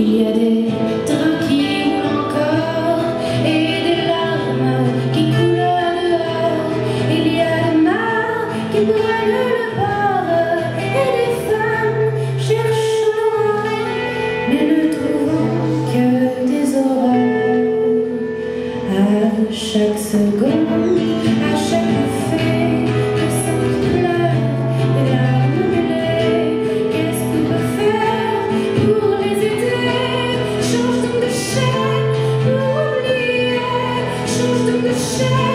Il y a des trains qui roulent encore et des larmes qui coulent dehors. Il y a des mains qui brûlent le bord et des femmes cherchent loin, mais ne trouvant que des horreurs. À chaque seconde, à chaque bouffée, le sang qui pleure, des larmes mêlées. Qu'est-ce qu'on peut faire pour les aider? Change donc de chaîne pour oublier. Change donc de chaîne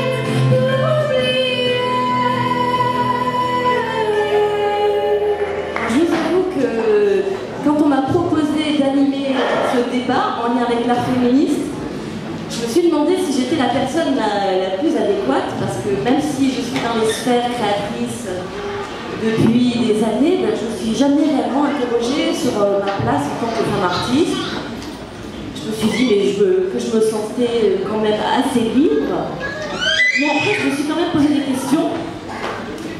pour oublier. Je vous avoue que quand on m'a proposé d'animer ce débat en lien avec l'art féministe, je me suis demandé si j'étais la personne la plus adéquate, parce que même si je suis dans les sphères créatrices depuis des années, je ne me suis jamais réellement interrogée sur ma place en tant que femme artiste. Je me suis dit que je me sentais quand même assez libre. Mais après, je me suis quand même posé des questions,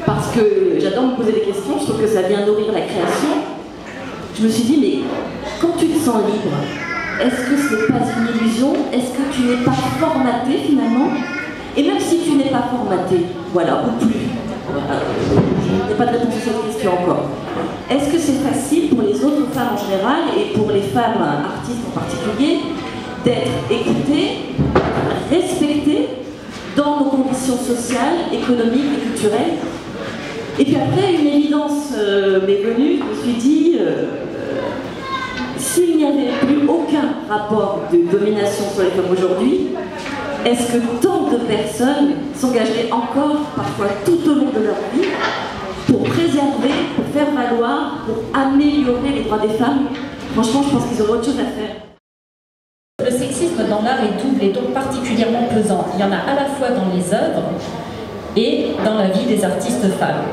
parce que j'adore me poser des questions, je trouve que ça vient nourrir la création. Je me suis dit, mais quand tu te sens libre, est-ce que ce n'est pas une illusion? Est-ce que tu n'es pas formaté finalement? Et même si tu n'es pas formaté, voilà, ou plus, je n'ai pas de réponse à cette question encore. Est-ce que c'est facile pour les autres femmes en général et pour les femmes artistes en particulier d'être écoutées, respectées dans nos conditions sociales, économiques et culturelles? Et puis après, une évidence m'est venue, je me suis dit, s'il n'y avait plus aucun rapport de domination sur les femmes aujourd'hui, est-ce que tant de personnes s'engageraient encore, parfois tout au long de leur vie, pour préserver, pour faire valoir, pour améliorer les droits des femmes? Franchement, je pense qu'ils auraient autre chose à faire. Le sexisme dans l'art est double et donc particulièrement pesant. Il y en a à la fois dans les œuvres et dans la vie des artistes femmes.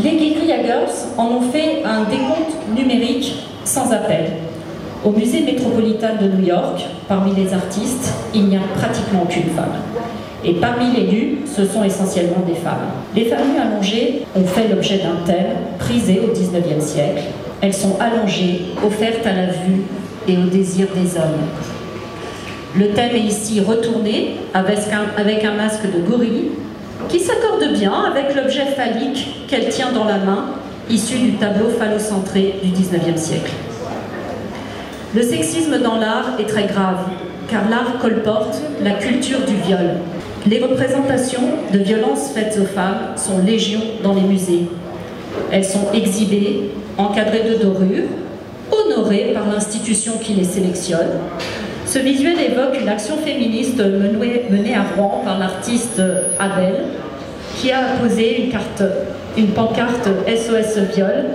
Les Guerrilla Girls en ont fait un décompte numérique sans appel. Au musée métropolitain de New York, parmi les artistes, il n'y a pratiquement aucune femme. Et parmi les nues, ce sont essentiellement des femmes. Les femmes nues allongées ont fait l'objet d'un thème prisé au XIXe siècle. Elles sont allongées, offertes à la vue et au désir des hommes. Le thème est ici retourné avec un masque de gorille qui s'accorde bien avec l'objet phallique qu'elle tient dans la main, issu du tableau phallocentré du XIXe siècle. Le sexisme dans l'art est très grave, car l'art colporte la culture du viol. Les représentations de violences faites aux femmes sont légion dans les musées. Elles sont exhibées, encadrées de dorures, honorées par l'institution qui les sélectionne. Ce visuel évoque une action féministe menée à Rouen par l'artiste Abel, qui a apposé une pancarte SOS Viol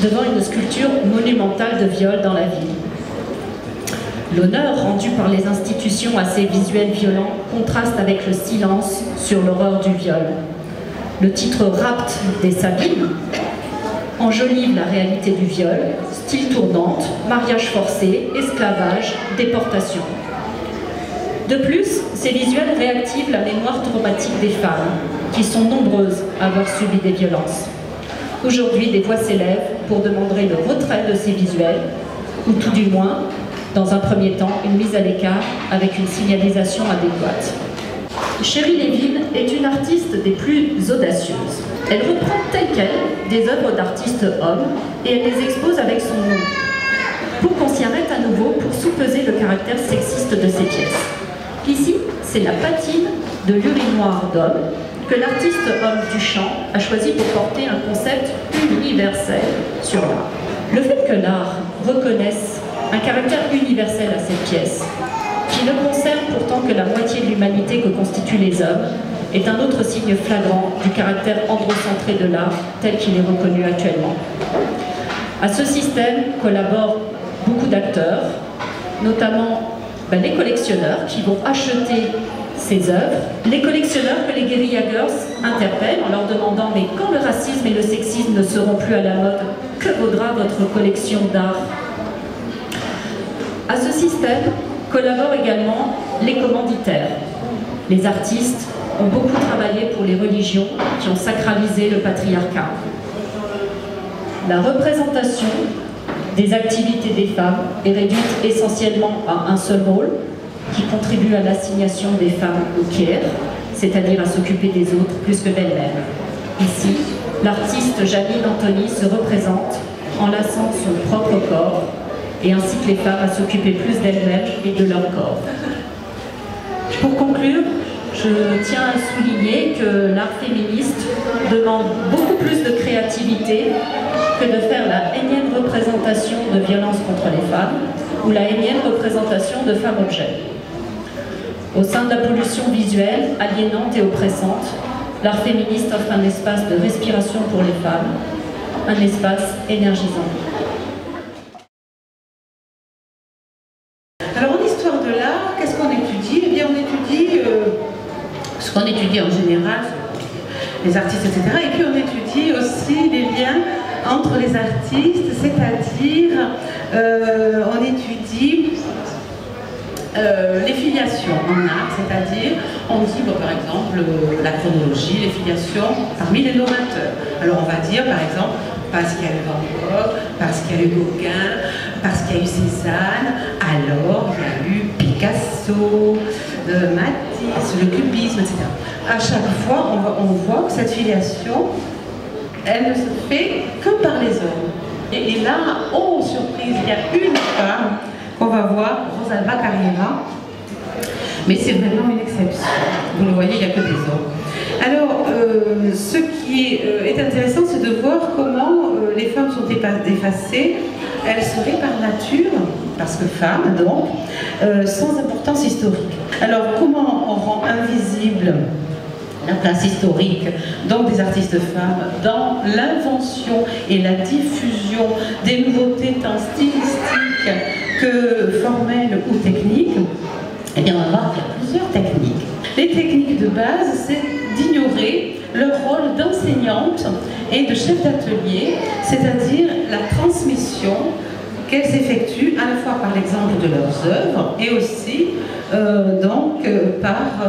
devant une sculpture monumentale de viol dans la ville. L'honneur rendu par les institutions à ces visuels violents contraste avec le silence sur l'horreur du viol. Le titre Rapt des Sabines enjolive la réalité du viol, style tournante, mariage forcé, esclavage, déportation. De plus, ces visuels réactivent la mémoire traumatique des femmes, qui sont nombreuses à avoir subi des violences. Aujourd'hui, des voix s'élèvent pour demander le retrait de ces visuels, ou tout du moins, dans un premier temps, une mise à l'écart avec une signalisation adéquate. Sherry Levin est une artiste des plus audacieuses. Elle reprend telles quelles des œuvres d'artistes hommes et elle les expose avec son nom, pour qu'on s'y arrête à nouveau pour sous-peser le caractère sexiste de ces pièces. Ici, c'est la patine de l'urinoir d'homme que l'artiste homme Duchamp a choisi pour porter un concept universel sur l'art. Le fait que l'art reconnaisse un caractère universel à cette pièce, qui ne concerne pourtant que la moitié de l'humanité que constituent les hommes, est un autre signe flagrant du caractère androcentré de l'art tel qu'il est reconnu actuellement. À ce système collaborent beaucoup d'acteurs, notamment les collectionneurs qui vont acheter ces œuvres, les collectionneurs que les Guerrilla Girls interpellent en leur demandant « mais quand le racisme et le sexisme ne seront plus à la mode, que vaudra votre collection d'art ?» À ce système collaborent également les commanditaires. Les artistes ont beaucoup travaillé pour les religions qui ont sacralisé le patriarcat. La représentation des activités des femmes est réduite essentiellement à un seul rôle, qui contribue à l'assignation des femmes au care, c'est-à-dire à s'occuper des autres plus que d'elles-mêmes. Ici, l'artiste Janine Anthony se représente en laissant son propre corps et incite les femmes à s'occuper plus d'elles-mêmes et de leur corps. Pour conclure, je tiens à souligner que l'art féministe demande beaucoup plus de créativité que de faire la énième représentation de violence contre les femmes ou la énième représentation de femmes-objets. Au sein de la pollution visuelle, aliénante et oppressante, l'art féministe offre un espace de respiration pour les femmes, un espace énergisant. Alors en histoire de l'art, qu'est-ce qu'on étudie? Eh bien on étudie ce qu'on étudie en général, les artistes, etc. Et puis on étudie aussi les liens entre les artistes, c'est-à-dire on étudie les filiations en art, c'est-à-dire on dit par exemple la chronologie, les filiations parmi les novateurs. Alors on va dire par exemple parce qu'il y a eu Van Gogh, parce qu'il y a eu Gauguin, parce qu'il y a eu Cézanne, alors il y a eu Picasso, Matisse, le cubisme, etc. À chaque fois on voit que cette filiation elle ne se fait que par les hommes. Et là, oh surprise, il y a une femme qu'on va voir, Rosalba Carriera, mais c'est vraiment une exception. Vous le voyez, il n'y a que des hommes. Alors, ce qui est intéressant, c'est de voir comment les femmes sont effacées. Elles seraient par nature, parce que femmes, donc, sans importance historique. Alors, comment on rend invisible la place historique, donc des artistes femmes, dans l'invention et la diffusion des nouveautés tant stylistiques que formelles ou techniques? Eh bien, on va voir qu'il y a plusieurs techniques. Les techniques de base, c'est d'ignorer leur rôle d'enseignante et de chef d'atelier, c'est-à-dire la transmission qu'elles effectuent à la fois par l'exemple de leurs œuvres et aussi par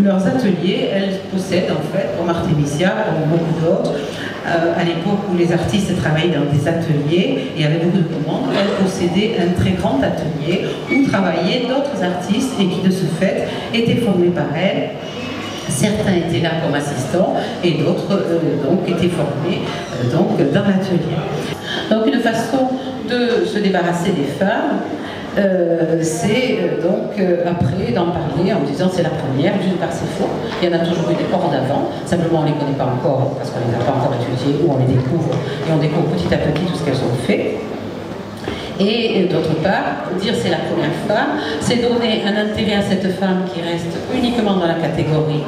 leurs ateliers. Elles possèdent en fait, comme Artemisia, comme beaucoup d'autres, à l'époque où les artistes travaillaient dans des ateliers et avaient beaucoup de commandes, elles possédaient un très grand atelier où travaillaient d'autres artistes et qui de ce fait étaient formés par elles. Certains étaient là comme assistants et d'autres donc étaient formés dans l'atelier. Donc une façon de se débarrasser des femmes, c'est donc après d'en parler en disant c'est la première, d'une part c'est faux, il y en a toujours eu des hors d'avant, simplement on ne les connaît pas encore parce qu'on ne les a pas encore étudiées ou on les découvre et on découvre petit à petit tout ce qu'elles ont fait. Et d'autre part, dire c'est la première femme, c'est donner un intérêt à cette femme qui reste uniquement dans la catégorie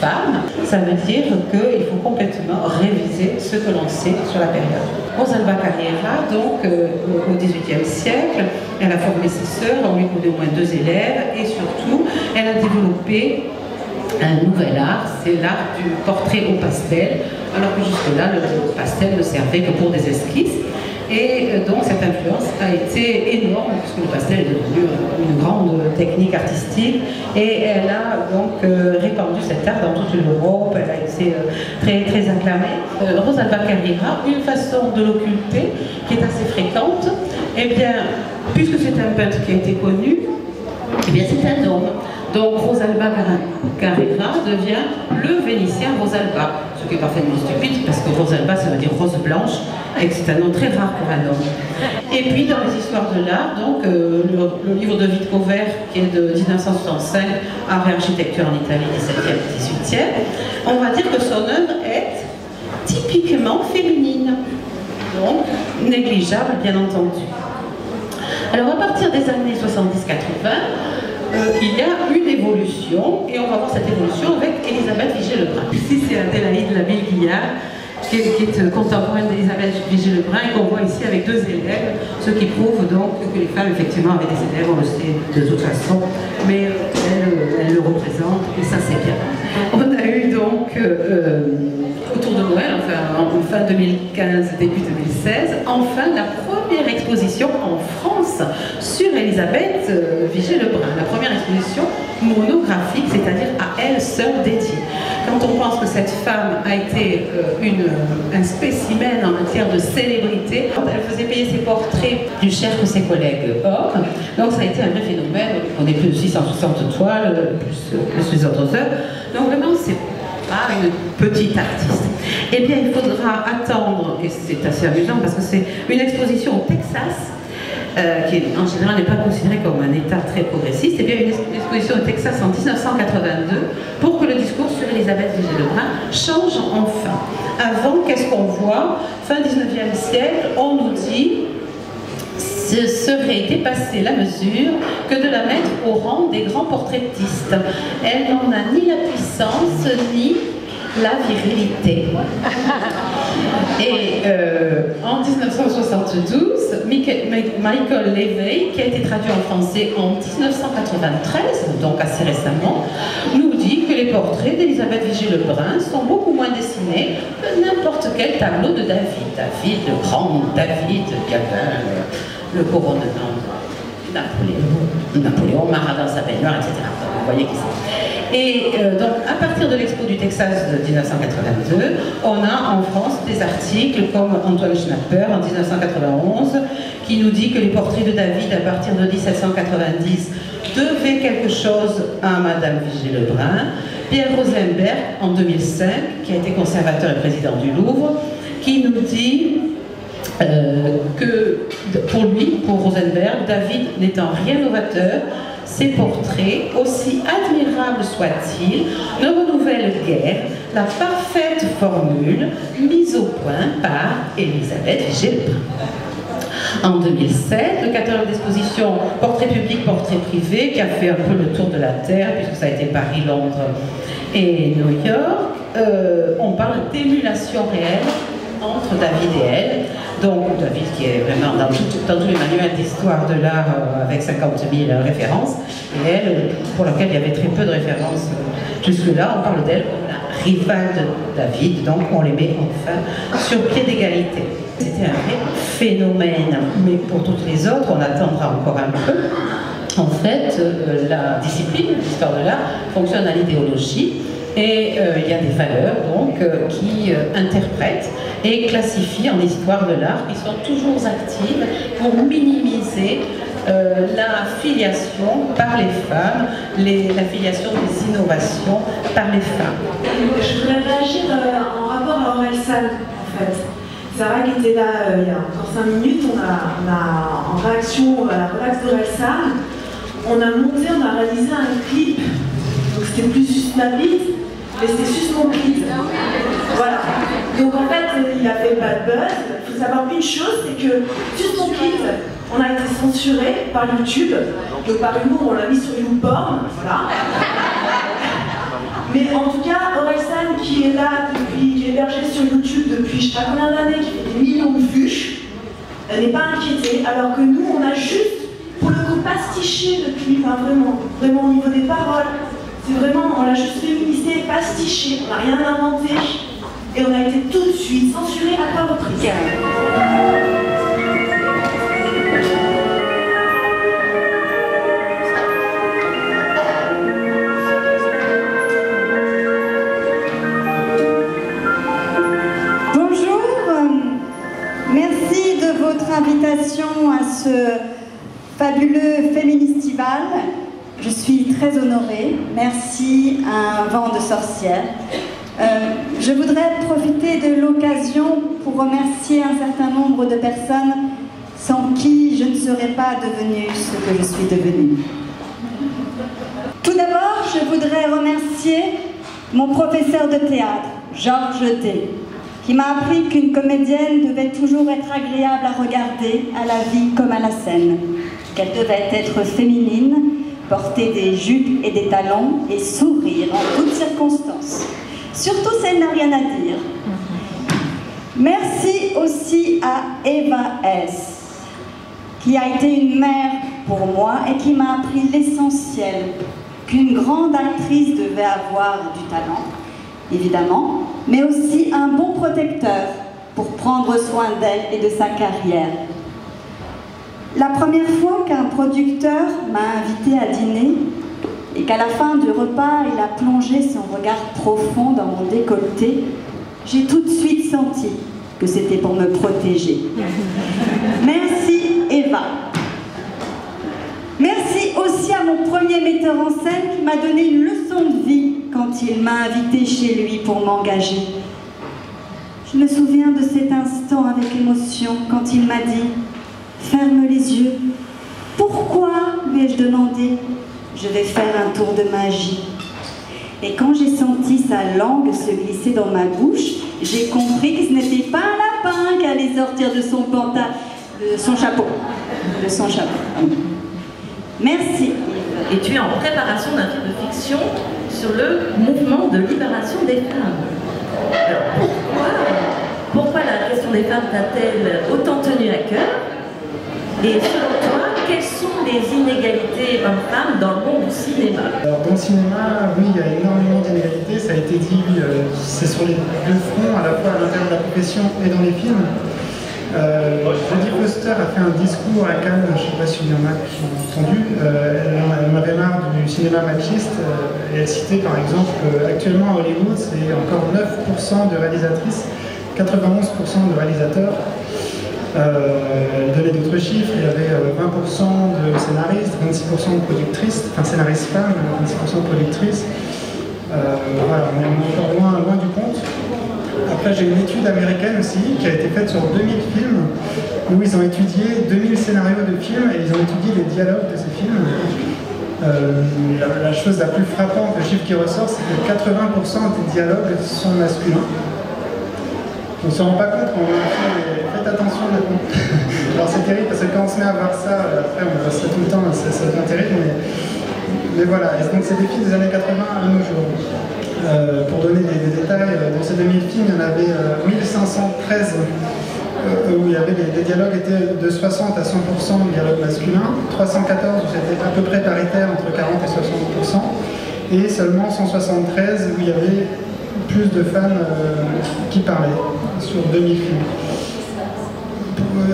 femme. Ça veut dire qu'il faut complètement réviser ce que l'on sait sur la période. Rosalba Carriera, donc au XVIIIe siècle, elle a formé ses sœurs, on lui connaît au moins 2 élèves et surtout, elle a développé un nouvel art, c'est l'art du portrait au pastel, alors que jusque-là, le pastel ne servait que pour des esquisses. Et donc cette influence a été énorme puisque le pastel est devenu une grande technique artistique et elle a donc répandu cet art dans toute l'Europe, elle a été très, très acclamée. Rosalba Carriera, une façon de l'occulter qui est assez fréquente, eh bien, puisque c'est un peintre qui a été connu, eh bien c'est un homme. Donc Rosalba Carriera devient le Vénitien Rosalba, ce qui est parfaitement stupide parce que Rosalba ça veut dire rose blanche et que c'est un nom très rare pour un homme. Et puis dans les histoires de l'art, donc le livre de Vitcover qui est de 1965, Art et architecture en Italie 17e, 18e, on va dire que son œuvre est typiquement féminine, donc négligeable bien entendu. Alors à partir des années 70-80, il y a une évolution, et on va voir cette évolution avec Elisabeth Vigée-Lebrun. Ici, c'est Adélaïde Labille-Guillard, qui est contemporaine d'Elisabeth Vigée-Lebrun, et qu'on voit ici avec 2 élèves, ce qui prouve donc que les femmes, effectivement, avaient des élèves, on le sait de toute façon, mais elles le représentent, et ça, c'est bien. On a eu donc, autour de Noël, enfin, en fin 2015, début 2016, enfin, la première exposition en France France sur Elisabeth Vigée-Lebrun, la première exposition monographique, c'est-à-dire à elle seule dédiée. Quand on pense que cette femme a été un spécimen en matière de célébrité, elle faisait payer ses portraits plus cher que ses collègues hommes, donc ça a été un vrai phénomène. On est plus de 660 toiles, plus les autres œuvres, donc vraiment c'est pas une petite artiste. Eh bien, il faudra attendre, et c'est assez amusant parce que c'est une exposition au Texas, qui en général n'est pas considérée comme un État très progressiste, et bien une exposition au Texas en 1982 pour que le discours sur Elisabeth Vigée-Lebrun change enfin. Avant, qu'est-ce qu'on voit? Fin 19e siècle, on nous dit ce serait dépasser la mesure que de la mettre au rang des grands portraitistes. Elle n'en a ni la puissance ni la virilité. Et en 1972, Michael Levey, qui a été traduit en français en 1993, donc assez récemment, nous dit que les portraits d'Elisabeth Vigée-Lebrun sont beaucoup moins dessinés que n'importe quel tableau de David. David, le grand David, qui avait le couronnement de Napoléon, Marat dans sa baignoire, etc. Vous voyez qui c'est. Et donc, à partir de l'expo du Texas de 1982, on a en France des articles comme Antoine Schnapper en 1991 qui nous dit que les portraits de David à partir de 1790 devaient quelque chose à Madame Vigée-Lebrun. Pierre Rosenberg en 2005, qui a été conservateur et président du Louvre, qui nous dit que pour lui, pour Rosenberg, David n'étant rien novateur, ces portraits, aussi admirables soient-ils, ne renouvellent guère la parfaite formule mise au point par Elisabeth Vigée-Lebrun. En 2007, le catalogue d'exposition Portrait public, portrait privé, qui a fait un peu le tour de la Terre, puisque ça a été Paris, Londres et New York, on parle d'émulation réelle entre David et elle. Donc David qui est vraiment dans tous les manuels d'histoire de l'art avec 50 000 références, et elle pour laquelle il y avait très peu de références jusque-là. On parle d'elle comme la rivale de David, donc on les met enfin sur pied d'égalité. C'était un vrai phénomène, mais pour toutes les autres, on attendra encore un peu. En fait, la discipline, l'histoire de l'art, fonctionne à l'idéologie. Et il y a des valeurs donc, qui interprètent et classifient en histoire de l'art, qui sont toujours actives pour minimiser la filiation par les femmes, la filiation des innovations par les femmes. Je voudrais réagir en rapport à Orelsan, en fait. Sarah qui était là il y a encore 5 minutes, on a en réaction à la relaxe d'Orelsan, on a réalisé un clip, donc c'était plus juste ma bite, mais c'était juste mon clip. Voilà. Donc en fait, il a fait pas de buzz. Il faut savoir une chose, c'est que juste mon clip, on a été censuré par YouTube. Donc par humour, on l'a mis sur YouPorn. Voilà. Mais en tout cas, Orelsan qui est là depuis, qui est hébergé sur YouTube depuis je sais pas combien d'années, qui fait des millions de vues, elle n'est pas inquiétée, alors que nous, on a juste, pour le coup, pastiché depuis, enfin vraiment au niveau des paroles, c'est vraiment, on l'a juste féminisé, pastiché, on n'a rien inventé, et on a été tout de suite censuré à trois reprises. Merci de votre invitation à ce fabuleux féministival. Je suis très honorée. Merci à un vent de sorcière. Je voudrais profiter de l'occasion pour remercier un certain nombre de personnes sans qui je ne serais pas devenue ce que je suis devenue. Tout d'abord, je voudrais remercier mon professeur de théâtre, Georges D., qui m'a appris qu'une comédienne devait toujours être agréable à regarder, à la vie comme à la scène, qu'elle devait être féminine, porter des jupes et des talons et sourire en toutes circonstances, surtout si elle n'a rien à dire. Merci aussi à Eva S., qui a été une mère pour moi et qui m'a appris l'essentiel qu'une grande actrice devait avoir du talent, évidemment, mais aussi un bon protecteur pour prendre soin d'elle et de sa carrière. La première fois qu'un producteur m'a invité à dîner et qu'à la fin du repas, il a plongé son regard profond dans mon décolleté, j'ai tout de suite senti que c'était pour me protéger. Merci Eva. Merci aussi à mon premier metteur en scène qui m'a donné une leçon de vie quand il m'a invité chez lui pour m'engager. Je me souviens de cet instant avec émotion quand il m'a dit « Ferme les yeux ». « Pourquoi ?» lui ai-je demandé. « Je vais faire un tour de magie ». Et quand j'ai senti sa langue se glisser dans ma bouche, j'ai compris que ce n'était pas un lapin qui allait sortir de son pantalon, de son chapeau. De son chapeau. Pourquoi Et tu es en préparation d'un film de fiction sur le mouvement de libération des femmes. Alors pourquoi la question des femmes t'a-t-elle autant tenu à cœur? Et selon toi, quelles sont les inégalités hommes-femmes dans le monde du cinéma? Alors dans le cinéma, oui, il y a énormément d'inégalités, ça a été dit, c'est sur les deux fronts, à la fois à l'intérieur de la profession et dans les films. Jodie Foster a fait un discours à Cannes, je ne sais pas s'il y en a qui ont entendu, elle m'avait marre du cinéma machiste, et elle citait par exemple qu'actuellement à Hollywood, c'est encore 9% de réalisatrices, 91% de réalisateurs. Elle donnait d'autres chiffres, il y avait 20% de scénaristes, 26% de productrices, enfin scénaristes femmes, 26% de productrices. Voilà, on est encore loin du compte. Après, j'ai une étude américaine aussi qui a été faite sur 2000 films où ils ont étudié 2000 scénarios de films et ils ont étudié les dialogues de ces films. La chose la plus frappante, le chiffre qui ressort, c'est que 80% des dialogues sont masculins. On ne se rend pas compte quand on a un film, mais faites attention maintenant. Alors c'est terrible parce que quand on se met à voir ça, après on voit ça tout le temps, ça devient terrible, mais voilà. Et donc c'est des films des années 80 à nos jours. Pour donner des détails, dans ces 2000 films, il y en avait 1513 où il y avait des dialogues étaient de 60 à 100% de dialogue masculin, 314 où c'était à peu près paritaire entre 40 et 60%, et seulement 173 où il y avait plus de femmes qui parlaient sur 2000 films.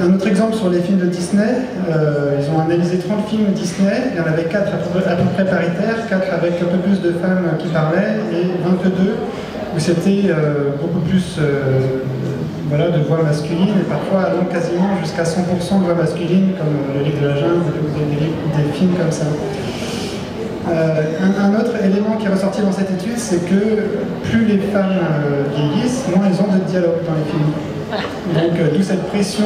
Un autre exemple sur les films de Disney, ils ont analysé 30 films Disney, il y en avait 4 à peu près paritaires, 4 avec un peu plus de femmes qui parlaient, et 22 où c'était beaucoup plus voilà, de voix masculines, et parfois allant quasiment jusqu'à 100% de voix masculines, comme le livre de la jungle, ou des films comme ça. Un autre élément qui est ressorti dans cette étude, c'est que plus les femmes vieillissent, moins elles ont de dialogue dans les films. Donc d'où cette pression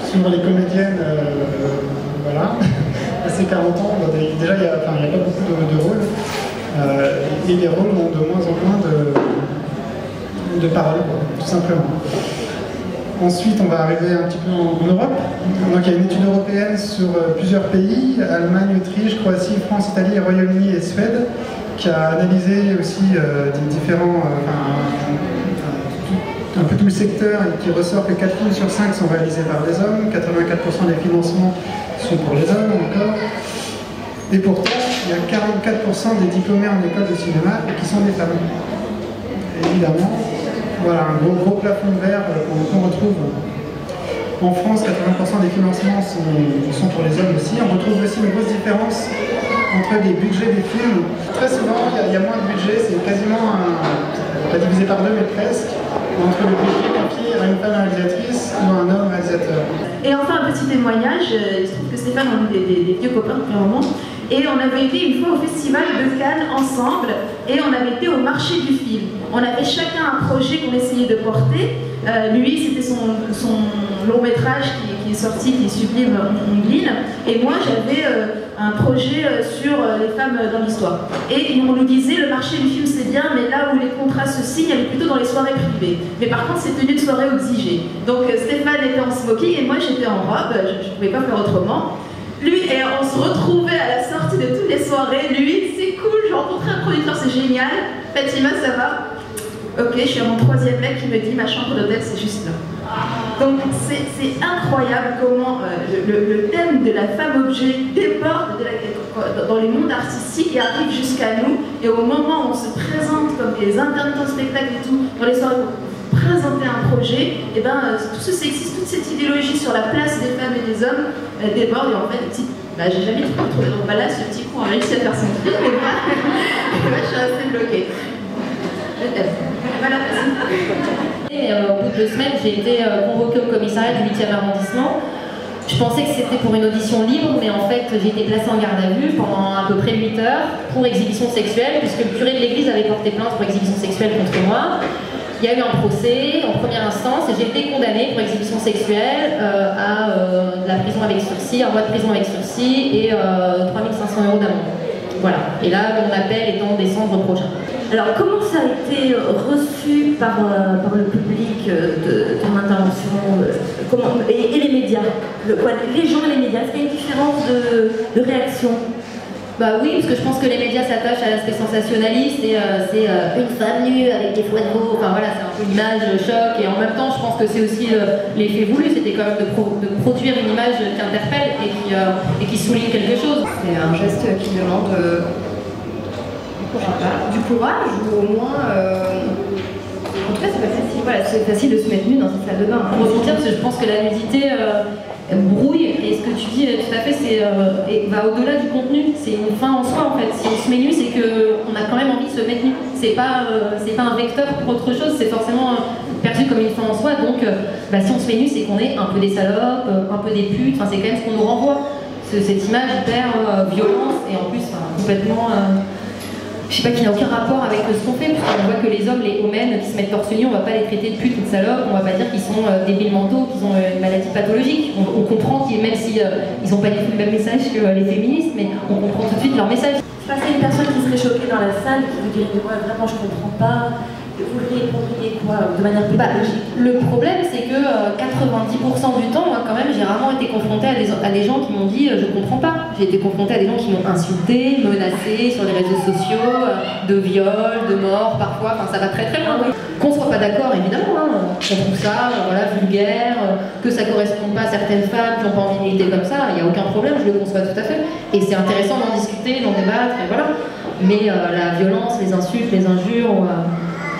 sur les comédiennes, voilà, à ces 40 ans, déjà il n'y a pas beaucoup de rôles, et les rôles ont de moins en moins de paroles, tout simplement. Ensuite, on va arriver un petit peu en Europe. Donc, il y a une étude européenne sur plusieurs pays, Allemagne, Autriche, Croatie, France, Italie, Royaume-Uni et Suède, qui a analysé aussi des différents, un peu tout le secteur, et qui ressort que 4 films sur 5 sont réalisés par des hommes, 84% des financements sont pour les hommes encore, et pourtant, il y a 44% des diplômés en école de cinéma qui sont des femmes. Évidemment. Voilà, un gros plafond de verre qu'on retrouve en France. 80% des financements sont pour les hommes aussi. On retrouve aussi une grosse différence entre les budgets des films. Très souvent, il y a moins de budget, c'est quasiment pas divisé par deux, mais presque, entre le budget confié à une femme réalisatrice ou à un homme réalisateur. Et enfin, un petit témoignage, il se trouve que Stéphane, on est des vieux copains depuis un moment, et on avait été une fois au festival de Cannes ensemble, et on avait été au marché du film. On avait chacun un projet qu'on essayait de porter. Lui, c'était son long métrage qui est sorti, qui est sublime, Ongline, et moi j'avais un projet sur les femmes dans l'histoire. Et on nous disait, le marché du film c'est bien, mais là où les contrats se signent, elle est plutôt dans les soirées privées. Mais par contre, c'est tenu de soirée exigée. Donc Stéphane était en smoking et moi j'étais en robe, je ne pouvais pas faire autrement. Lui, et on se retrouvait à la sortie de toutes les soirées. Lui, c'est cool, j'ai rencontré un producteur, c'est génial. Fatima, ça va? Ok, je suis à mon 3e mec qui me dit ma chambre d'hôtel c'est juste là. Donc c'est incroyable comment le thème de la femme-objet déborde dans les mondes artistiques et arrive jusqu'à nous. Et au moment où on se présente comme des intermittents de spectacle et tout, dans les soirées présenter un projet, et ben, tout ce sexisme, toute cette idéologie sur la place des femmes et des hommes déborde, et en fait, j'ai jamais trouvé. Donc là, ce petit coup a réussi à faire son truc, mais moi, je suis restée bloquée. Je t'aime. Voilà, Et au bout de 2 semaines, j'ai été convoquée au commissariat du 8e arrondissement. Je pensais que c'était pour une audition libre, mais en fait, j'ai été placée en garde à vue pendant à peu près 8 heures pour exhibition sexuelle, puisque le curé de l'église avait porté plainte pour exhibition sexuelle contre moi. Il y a eu un procès en première instance et j'ai été condamnée pour exhibition sexuelle à de la prison avec sursis, un mois de prison avec sursis et 3 500 € d'amende. Voilà. Et là, mon appel est en décembre prochain. Alors, comment ça a été reçu par le public de ton intervention et les médias les gens et les médias, est-ce qu'il y a une différence de réaction? Bah oui, parce que je pense que les médias s'attachent à l'aspect sensationnaliste et c'est une femme nue avec des fouets de veau, enfin voilà, c'est un peu l'image choc, et en même temps je pense que c'est aussi l'effet voulu, c'était quand même de produire une image qui interpelle et qui souligne quelque chose. C'est un geste qui demande du courage, ou au moins en tout cas c'est pas facile, voilà, c'est facile de se mettre nu dans cette salle de bain. Pour rebondir, parce que je pense que la nudité brouille, et ce que tu dis tout à fait, va au-delà du contenu, c'est une fin en soi en fait. Si on se met nu, c'est qu'on a quand même envie de se mettre nu. C'est pas un vecteur pour autre chose, c'est forcément perçu comme une fin en soi, donc si on se met nu, c'est qu'on est un peu des salopes, un peu des putes, enfin, c'est quand même ce qu'on nous renvoie. Cette image hyper violence, et en plus complètement... je sais pas, qui n'a aucun rapport avec ce qu'on fait, puisqu'on voit que les hommes, les homènes qui se mettent torse nu, on va pas les traiter de putes ou de salopes, on va pas dire qu'ils sont débiles mentaux, qu'ils ont une maladie pathologique. On comprend qu'ils, même si ils ont pas du tout le même message que les féministes, mais on comprend tout de suite leur message. C'est pas une personne qui serait choquée dans la salle, qui vous dirait que ouais, vraiment je comprends pas. Vous voudriez quoi de manière plus pédagogique? Le problème, c'est que 90% du temps, moi, quand même, j'ai rarement été confrontée à des gens qui m'ont dit je comprends pas. J'ai été confrontée à des gens qui m'ont insulté, menacé sur les réseaux sociaux, de viol, de mort parfois, enfin ça va très très loin. Qu'on soit pas d'accord, évidemment, hein. On trouve ça voilà, vulgaire, que ça corresponde pas à certaines femmes qui n'ont pas envie de militer comme ça, il n'y a aucun problème, je le conçois tout à fait. Et c'est intéressant d'en discuter, d'en débattre, et voilà. Mais la violence, les insultes, les injures...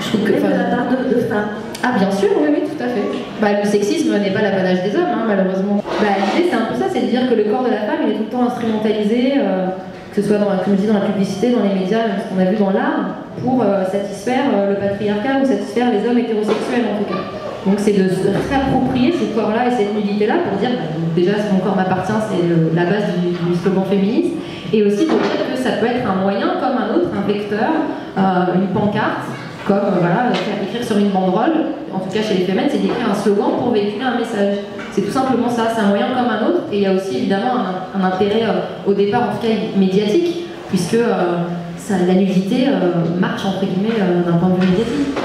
je trouve que, de la part de femmes. Ah bien sûr, oui, tout à fait. Le sexisme n'est pas l'apanage des hommes, hein, malheureusement. L'idée c'est un peu ça, c'est de dire que le corps de la femme il est tout le temps instrumentalisé, que ce soit comme je dis, dans la publicité, dans les médias, ce qu'on a vu dans l'art, pour satisfaire le patriarcat ou satisfaire les hommes hétérosexuels en tout cas. Donc c'est de se réapproprier ce corps-là et cette nudité-là pour dire déjà ce mon corps m'appartient, c'est la base du slogan féministe, et aussi pour dire que ça peut être un moyen comme un autre, un vecteur, une pancarte, comme écrire sur une banderole, en tout cas chez les féminines, c'est d'écrire un slogan pour véhiculer un message. C'est tout simplement ça, c'est un moyen comme un autre, et il y a aussi évidemment un intérêt au départ, en tout cas médiatique, puisque la nudité marche entre guillemets d'un point de vue médiatique.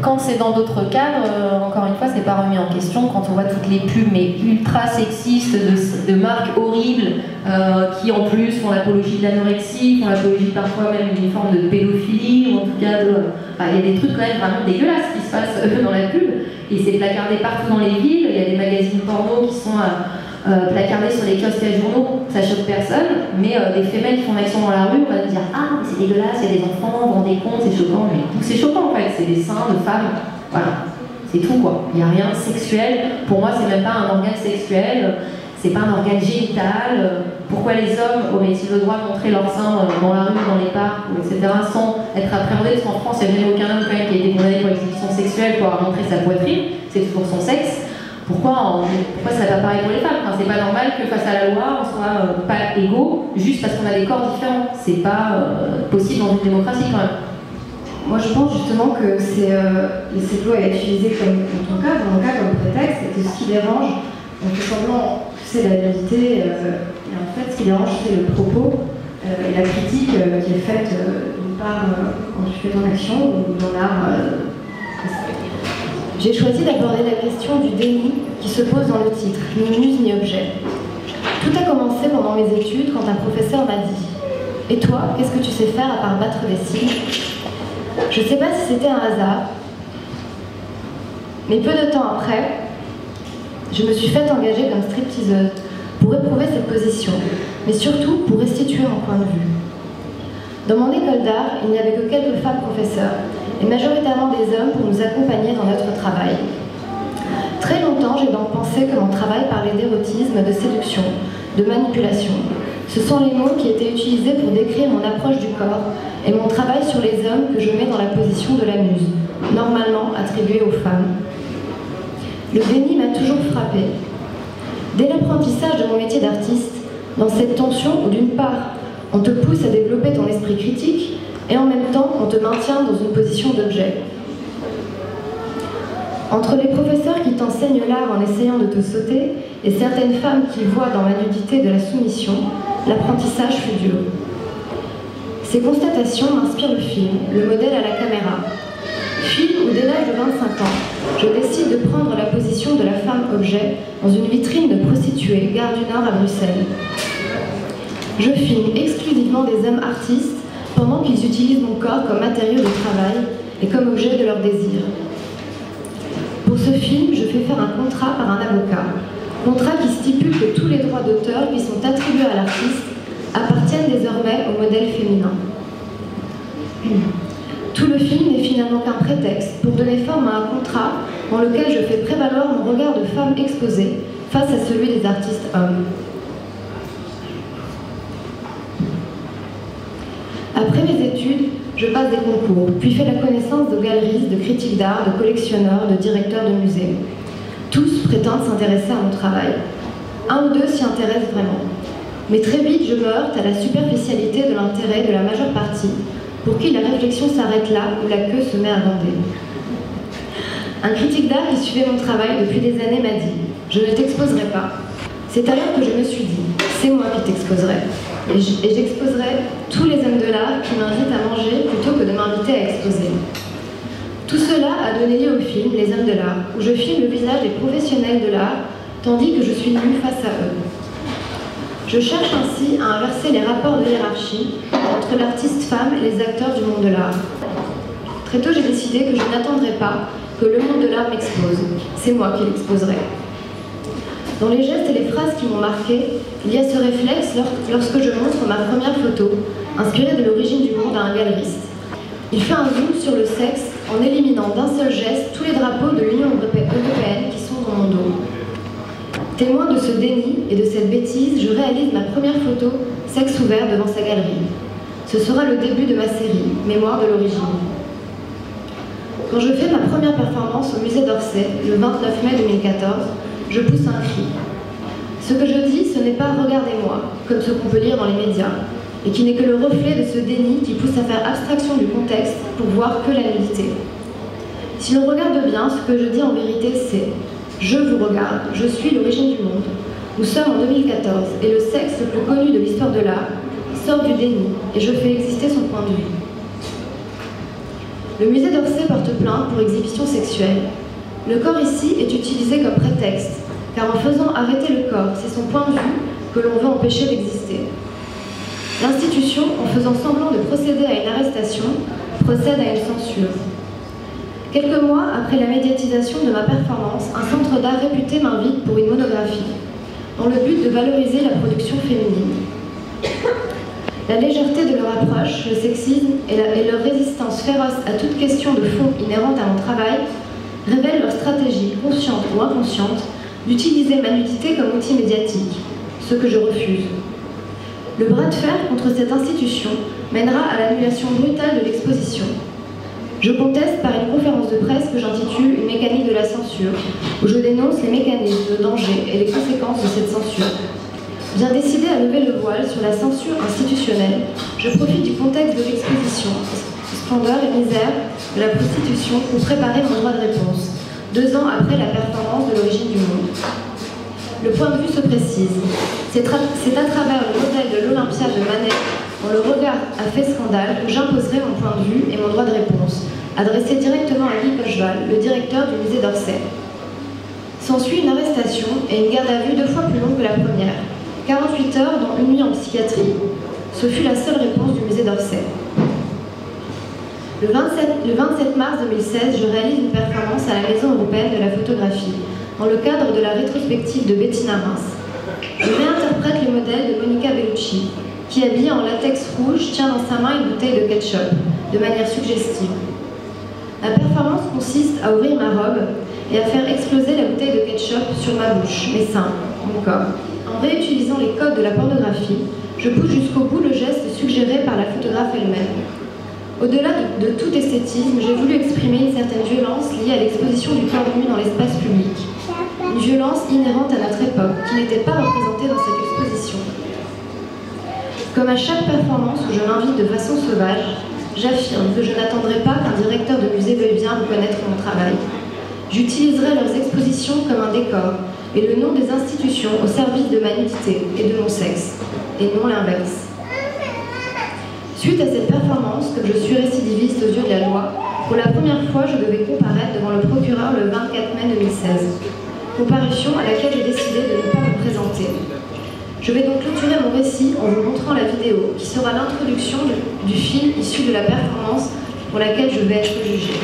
Quand c'est dans d'autres cadres, encore une fois, c'est pas remis en question. Quand on voit toutes les pubs mais ultra sexistes de marques horribles qui en plus font l'apologie de l'anorexie, font l'apologie parfois même d'une forme de pédophilie, ou en tout cas il y a des trucs quand même vraiment dégueulasses qui se passent dans la pub, et c'est placardé partout dans les villes. Il y a des magazines porno qui sont placardés sur les kiosques à journaux, ça choque personne, mais des femelles qui font action dans la rue, on va dire ah mais c'est dégueulasse, il y a des enfants, vous vous rendez compte, c'est choquant, mais tout c'est choquant en fait, c'est des seins de femmes, voilà, c'est tout quoi, il n'y a rien de sexuel, pour moi c'est même pas un organe sexuel, c'est pas un organe génital, pourquoi les hommes auraient-ils le droit de montrer leurs seins dans la rue, dans les parcs, etc., sans être appréhendés, parce qu'en France il n'y a jamais aucun homme quand même qui a été condamné pour exhibition sexuelle pour avoir montré sa poitrine, c'est toujours son sexe. Pourquoi ça va pas pareil pour les femmes? C'est pas normal que face à la loi on soit pas égaux juste parce qu'on a des corps différents. C'est pas possible dans une démocratie quand même. Moi je pense justement que cette loi est utilisée comme dans ton cas, dans mon cas comme prétexte, et que ce qui dérange, on fait semblant que c'est la vérité, et en fait ce qui dérange c'est le propos et la critique qui est faite d'une part quand tu fais ton action ou dans l'art. J'ai choisi d'aborder la question du déni qui se pose dans le titre, ni muse ni objet. Tout a commencé pendant mes études quand un professeur m'a dit « Et toi, qu'est-ce que tu sais faire à part battre des cils ?» Je ne sais pas si c'était un hasard, mais peu de temps après, je me suis faite engager comme stripteaseuse pour éprouver cette position, mais surtout pour restituer mon point de vue. Dans mon école d'art, il n'y avait que quelques femmes professeurs, et majoritairement des hommes pour nous accompagner dans notre travail. Très longtemps, j'ai donc pensé que mon travail parlait d'érotisme, de séduction, de manipulation. Ce sont les mots qui étaient utilisés pour décrire mon approche du corps et mon travail sur les hommes que je mets dans la position de la muse, normalement attribuée aux femmes. Le déni m'a toujours frappée. Dès l'apprentissage de mon métier d'artiste, dans cette tension où d'une part, on te pousse à développer ton esprit critique et en même temps, on te maintient dans une position d'objet. Entre les professeurs qui t'enseignent l'art en essayant de te sauter et certaines femmes qui voient dans ma nudité de la soumission, l'apprentissage fut dur. Ces constatations m'inspirent le film, le modèle à la caméra. Film où dès l'âge de 25 ans, je décide de prendre la position de la femme objet dans une vitrine de prostituées, gare du Nord à Bruxelles. Je filme exclusivement des hommes artistes pendant qu'ils utilisent mon corps comme matériau de travail et comme objet de leur désir. Pour ce film, je fais faire un contrat par un avocat. Contrat qui stipule que tous les droits d'auteur qui sont attribués à l'artiste appartiennent désormais au modèle féminin. Tout le film n'est finalement qu'un prétexte pour donner forme à un contrat dans lequel je fais prévaloir mon regard de femme exposée face à celui des artistes hommes. Après mes études, je passe des concours, puis fais la connaissance de galeristes, de critiques d'art, de collectionneurs, de directeurs de musées. Tous prétendent s'intéresser à mon travail. Un ou deux s'y intéressent vraiment. Mais très vite, je me heurte à la superficialité de l'intérêt de la majeure partie, pour qui la réflexion s'arrête là où la queue se met à bander. Un critique d'art qui suivait mon travail depuis des années m'a dit « Je ne t'exposerai pas ». C'est alors que je me suis dit « C'est moi qui t'exposerai ». Et j'exposerai tous les hommes de l'art qui m'invitent à manger plutôt que de m'inviter à exposer. Tout cela a donné lieu au film « Les hommes de l'art », où je filme le visage des professionnels de l'art, tandis que je suis nue face à eux. Je cherche ainsi à inverser les rapports de hiérarchie entre l'artiste femme et les acteurs du monde de l'art. Très tôt, j'ai décidé que je n'attendrai pas que le monde de l'art m'expose. C'est moi qui l'exposerai. Dans les gestes et les phrases qui m'ont marqué, il y a ce réflexe lorsque je montre ma première photo, inspirée de l'origine du monde à un galeriste. Il fait un zoom sur le sexe en éliminant d'un seul geste tous les drapeaux de l'Union européenne qui sont dans mon dos. Témoin de ce déni et de cette bêtise, je réalise ma première photo, sexe ouvert, devant sa galerie. Ce sera le début de ma série, Mémoire de l'origine. Quand je fais ma première performance au musée d'Orsay, le 29 mai 2014, je pousse un cri. Ce que je dis, ce n'est pas « regardez-moi », comme ce qu'on peut lire dans les médias, et qui n'est que le reflet de ce déni qui pousse à faire abstraction du contexte pour voir que la nudité. Si l'on regarde bien, ce que je dis en vérité, c'est « je vous regarde, je suis l'origine du monde ». Nous sommes en 2014, et le sexe le plus connu de l'histoire de l'art sort du déni, et je fais exister son point de vue. Le musée d'Orsay porte plainte pour exhibition sexuelle. Le corps ici est utilisé comme prétexte, car en faisant arrêter le corps, c'est son point de vue que l'on veut empêcher d'exister. L'institution, en faisant semblant de procéder à une arrestation, procède à une censure. Quelques mois après la médiatisation de ma performance, un centre d'art réputé m'invite pour une monographie, dans le but de valoriser la production féminine. La légèreté de leur approche, le sexisme et leur résistance féroce à toute question de fond inhérente à mon travail révèlent leur stratégie, consciente ou inconsciente, d'utiliser ma nudité comme outil médiatique, ce que je refuse. Le bras de fer contre cette institution mènera à l'annulation brutale de l'exposition. Je conteste par une conférence de presse que j'intitule « Une mécanique de la censure », où je dénonce les mécanismes de danger et les conséquences de cette censure. Bien décidé à lever le voile sur la censure institutionnelle, je profite du contexte de l'exposition, splendeur et misère de la prostitution, pour préparer mon droit de réponse, 2 ans après la performance de l'origine du monde. Le point de vue se précise. C'est à travers le modèle de l'Olympia de Manet, dont le regard a fait scandale, que j'imposerai mon point de vue et mon droit de réponse, adressé directement à Guy Cocheval, le directeur du musée d'Orsay. S'ensuit une arrestation et une garde à vue 2 fois plus longue que la première. 48 heures, dont une nuit en psychiatrie. Ce fut la seule réponse du musée d'Orsay. Le 27 mars 2016, je réalise une performance à la Maison européenne de la photographie, dans le cadre de la rétrospective de Bettina Reims. Je réinterprète le modèle de Monica Bellucci, qui, habillée en latex rouge, tient dans sa main une bouteille de ketchup, de manière suggestive. La performance consiste à ouvrir ma robe et à faire exploser la bouteille de ketchup sur ma bouche, mes seins, mon corps. En réutilisant les codes de la pornographie, je pousse jusqu'au bout le geste suggéré par la photographe elle-même. Au-delà de tout esthétisme, j'ai voulu exprimer une certaine violence liée à l'exposition du corps nu dans l'espace public. Une violence inhérente à notre époque, qui n'était pas représentée dans cette exposition. Comme à chaque performance où je m'invite de façon sauvage, j'affirme que je n'attendrai pas qu'un directeur de musée veuille bien reconnaître mon travail. J'utiliserai leurs expositions comme un décor et le nom des institutions au service de ma nudité et de mon sexe, et non l'inverse. Suite à cette performance, comme je suis récidiviste aux yeux de la loi, pour la première fois je devais comparaître devant le procureur le 24 mai 2016. Comparution à laquelle j'ai décidé de ne pas me présenter. Je vais donc clôturer mon récit en vous montrant la vidéo qui sera l'introduction du film issu de la performance pour laquelle je vais être jugée.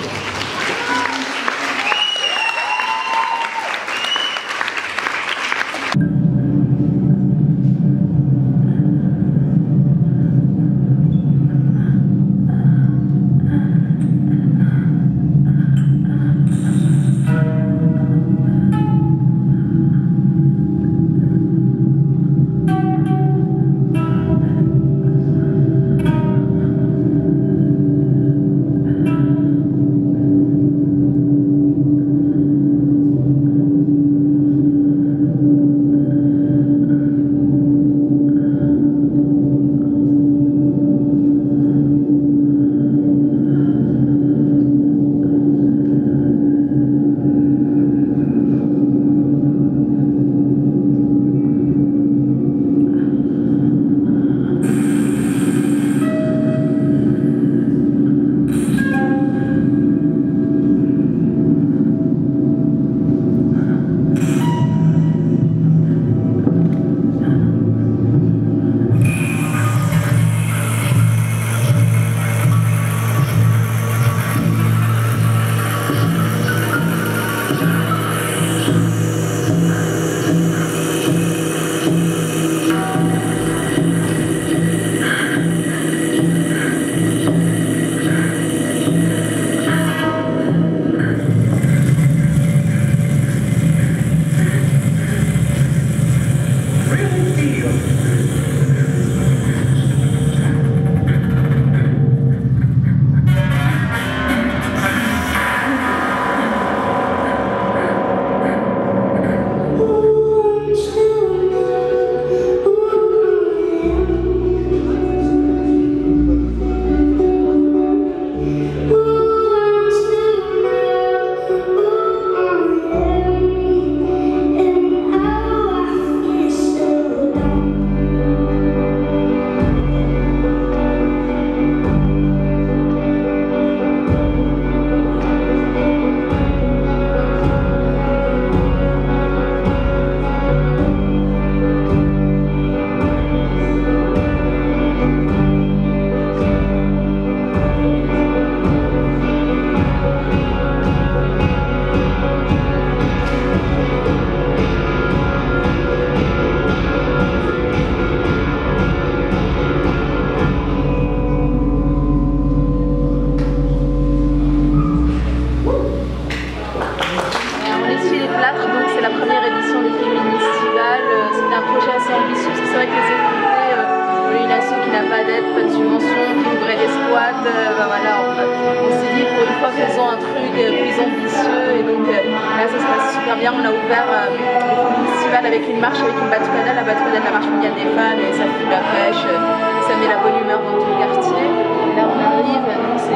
faisons un truc plus ambitieux et donc là ça se passe super bien. On a ouvert le festival avec une marche, avec une bateau-canal. La bateau-canal, la marche mondiale des femmes, et ça fout la pêche, ça met la bonne humeur dans tout le quartier. Et là on arrive, donc c'est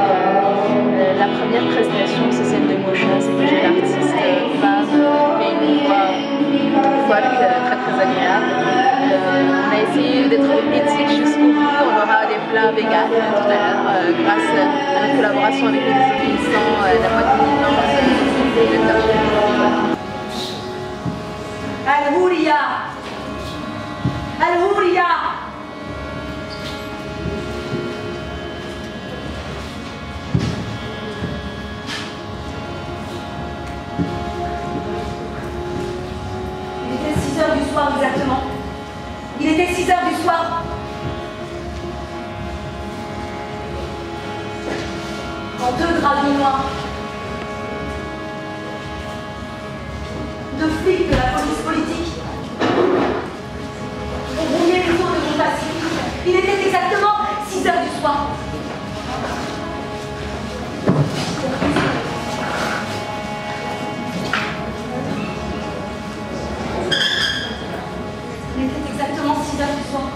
la première prestation, c'est celle de Mocha, c'est une jeune artiste femme qui a une voix folk très agréable. On a essayé d'être éthique jusqu'au bout, on aura des plats véganes tout à l'heure grâce à notre collaboration avec les désobéissants, la boîte de militance et le Torchon. Al-Houria! Al-Houria! Il était 6 h du soir exactement. Il était 6 h du soir. En 2 draps noirs, exactement 6 heures du soir. Il était exactement 6 heures du soir.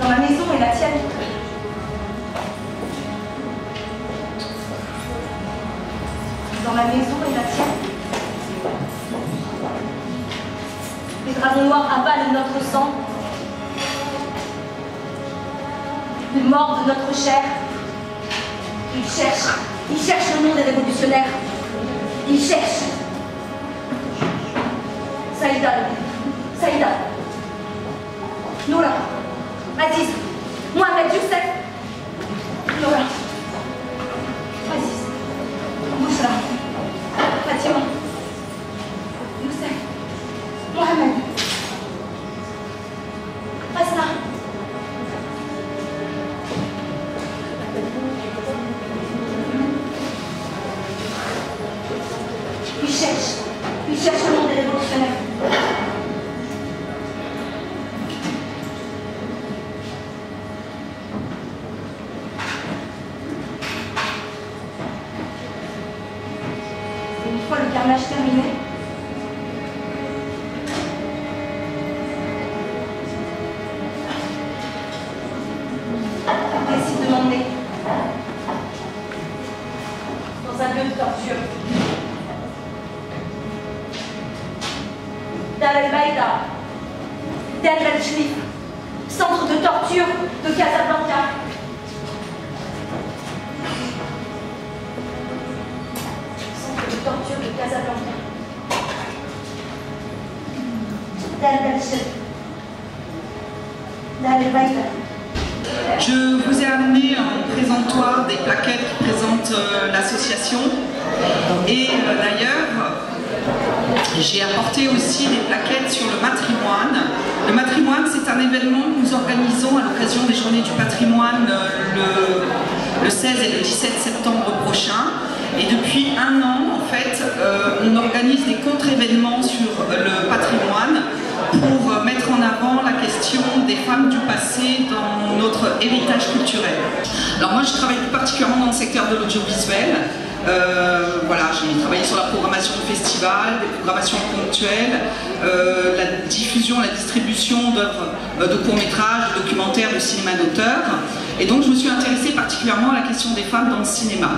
Dans ma maison et la tienne. Dans ma maison et la tienne. Les dragons noirs avalent notre sang. Ils mordent notre chair. Ils cherchent le nom des révolutionnaires. Ils cherchent. Saïda, Nola, Aziz, Mohamed Youssef, Nola, Aziz, Bouchra, Fatima, Youssef, Mohamed, Asna. Ils cherchent le nom des révolutionnaires. Une fois le carnage terminé, ils décident de m'emmener dans un lieu de torture. Dar el-Baïda, Dar el-Shlif, centre de torture de Casablanca. Centre de torture de Casablanca. Dar el-Shlif, Dar el-Baïda. Je vous ai amené un présentoir des plaquettes qui présentent l'association et d'ailleurs j'ai apporté aussi des plaquettes sur le matrimoine. Le matrimoine, c'est un événement que nous organisons à l'occasion des Journées du patrimoine le 16 et le 17 septembre prochain. Et depuis un an, en fait, on organise des contre-événements sur le patrimoine pour mettre en avant la question des femmes du passé dans notre héritage culturel. Alors moi, je travaille plus particulièrement dans le secteur de l'audiovisuel. Voilà, j'ai travaillé sur la programmation de festivals, des programmations ponctuelles, la diffusion, la distribution d'œuvres de courts-métrages, de documentaires, de cinéma d'auteur. Et donc je me suis intéressée particulièrement à la question des femmes dans le cinéma.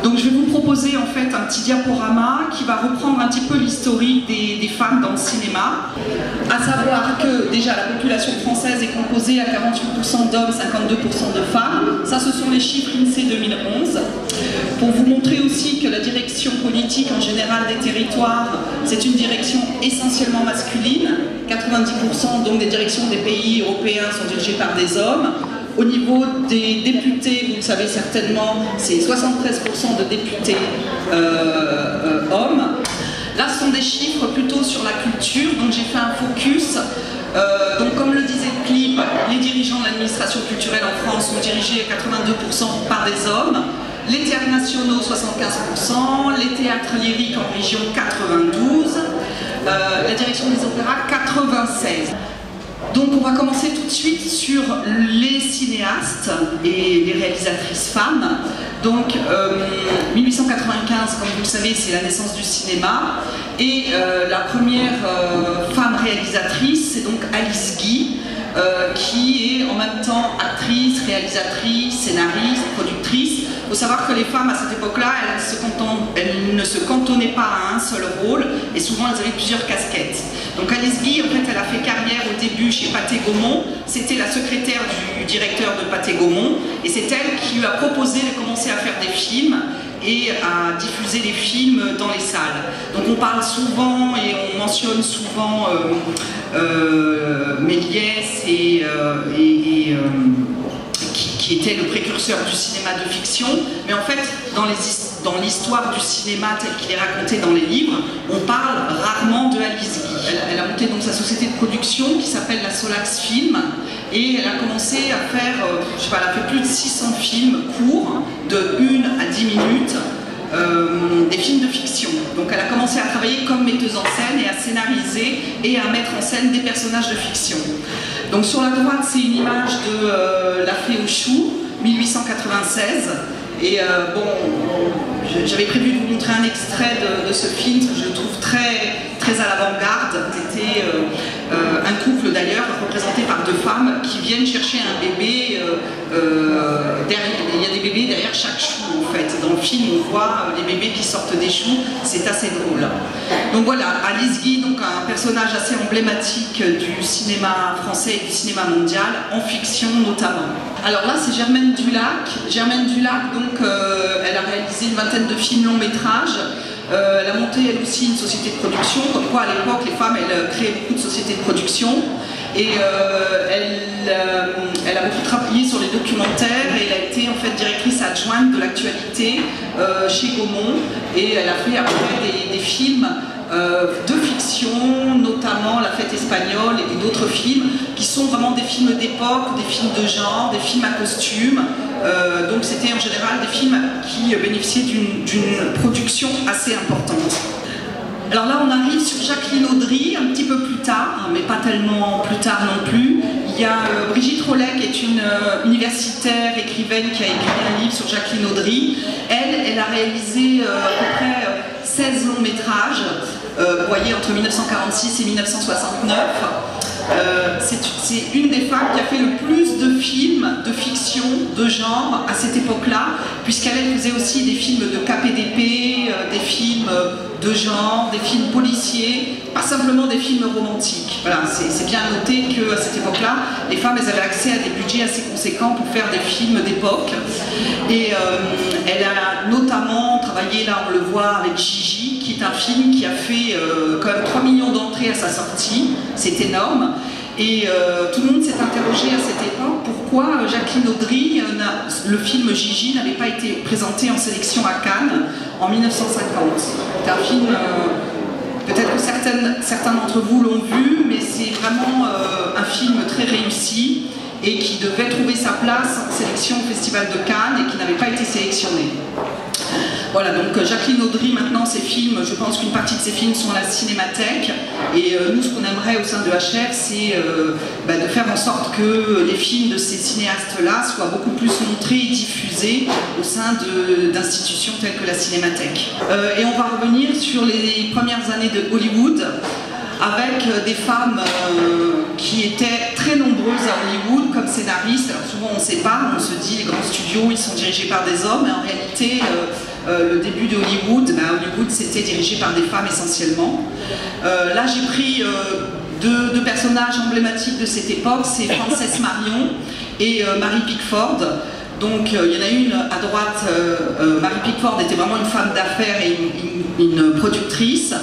Donc je vais vous proposer en fait un petit diaporama qui va reprendre un petit peu l'historique des femmes dans le cinéma. À savoir que déjà la population française est composée à 48% d'hommes, 52% de femmes. Ça, ce sont les chiffres INSEE 2011. Pour vous montrer aussi que la direction politique en général des territoires, c'est une direction essentiellement masculine. 90% donc des directions des pays européens sont dirigées par des hommes. Au niveau des députés, vous le savez certainement, c'est 73% de députés hommes. Là, ce sont des chiffres plutôt sur la culture, donc j'ai fait un focus. Donc comme le disait le clip, les dirigeants de l'administration culturelle en France sont dirigés à 82% par des hommes, les théâtres nationaux 75%, les théâtres lyriques en région 92%, la direction des opéras 96%. Donc on va commencer tout de suite sur les cinéastes et les réalisatrices femmes. Donc 1895, comme vous le savez, c'est la naissance du cinéma. Et la première femme réalisatrice, c'est donc Alice Guy, qui est en même temps actrice, réalisatrice, scénariste, productrice. Il faut savoir que les femmes à cette époque-là, elles ne se cantonnaient pas à un seul rôle, et souvent elles avaient plusieurs casquettes. Donc Alice Guy, en fait, elle a fait carrière au début chez Pathé Gaumont. C'était la secrétaire du directeur de Pathé Gaumont, et c'est elle qui lui a proposé de commencer à faire des films et à diffuser les films dans les salles. Donc on parle souvent et on mentionne souvent Méliès qui était le précurseur du cinéma de fiction, mais en fait, dans l'histoire du cinéma tel qu'il est raconté dans les livres, on parle rarement de Alice Guy. Elle a monté donc sa société de production qui s'appelle la Solax Film, et elle a commencé à faire, je sais pas, elle a fait plus de 600 films courts, de 1 à 10 minutes, des films de fiction. Donc elle a commencé à travailler comme metteuse en scène et à scénariser et à mettre en scène des personnages de fiction. Donc sur la droite, c'est une image de La Fée aux choux, 1896. Et bon, j'avais prévu de vous montrer un extrait de ce film que je trouve très à l'avant-garde. C'était un couple d'ailleurs représenté par deux femmes qui viennent chercher un bébé. Il y a des bébés derrière chaque chou en fait. Dans le film, on voit les bébés qui sortent des choux. C'est assez drôle. Donc voilà, Alice Guy, donc un personnage assez emblématique du cinéma français et du cinéma mondial, en fiction notamment. Alors là, c'est Germaine Dulac. Germaine Dulac, donc, elle a réalisé une vingtaine de films long métrages. Elle a monté elle aussi une société de production, comme quoi à l'époque les femmes elles créaient beaucoup de sociétés de production et elle a beaucoup travaillé sur les documentaires et elle a été en fait directrice adjointe de l'actualité chez Gaumont et elle a fait après des films de fiction, notamment La Fête espagnole et d'autres films qui sont vraiment des films d'époque, des films de genre, des films à costume. Donc c'était en général des films qui bénéficiaient d'une production assez importante. Alors là on arrive sur Jacqueline Audry un petit peu plus tard, mais pas tellement plus tard non plus. Il y a Brigitte Rollet qui est une universitaire écrivaine qui a écrit un livre sur Jacqueline Audry. Elle a réalisé à peu près 16 longs métrages, vous voyez, entre 1946 et 1969. C'est une des femmes qui a fait le plus de films de fiction, de genre à cette époque-là, puisqu'elle faisait aussi des films de KPDP, des films de genre, des films policiers, pas simplement des films romantiques. Voilà, c'est bien noté qu'à cette époque-là, les femmes elles avaient accès à des budgets assez conséquents pour faire des films d'époque. Et elle a notamment travaillé, là on le voit avec Gigi, qui est un film qui a fait quand même 3 millions d'entrées à sa sortie, c'est énorme. Et tout le monde s'est interrogé à cette époque pourquoi Jacqueline Audry, le film Gigi, n'avait pas été présenté en sélection à Cannes en 1950. C'est un film, peut-être que certains d'entre vous l'ont vu, mais c'est vraiment un film très réussi et qui devait trouver sa place en sélection au Festival de Cannes et qui n'avait pas été sélectionné. Voilà, donc Jacqueline Audry, maintenant, ses films, je pense qu'une partie de ses films sont à la Cinémathèque. Et nous, ce qu'on aimerait au sein de HF, c'est de faire en sorte que les films de ces cinéastes-là soient beaucoup plus montrés et diffusés au sein d'institutions telles que la Cinémathèque. Et on va revenir sur les premières années de Hollywood, avec des femmes qui étaient très nombreuses à Hollywood comme scénaristes. Alors souvent on sépare, on se dit les grands studios ils sont dirigés par des hommes, mais en réalité le début de Hollywood, Hollywood c'était dirigé par des femmes essentiellement. Là j'ai pris deux personnages emblématiques de cette époque, c'est Frances Marion et Mary Pickford. Donc il y en a une à droite, Mary Pickford était vraiment une femme d'affaires et une productrice.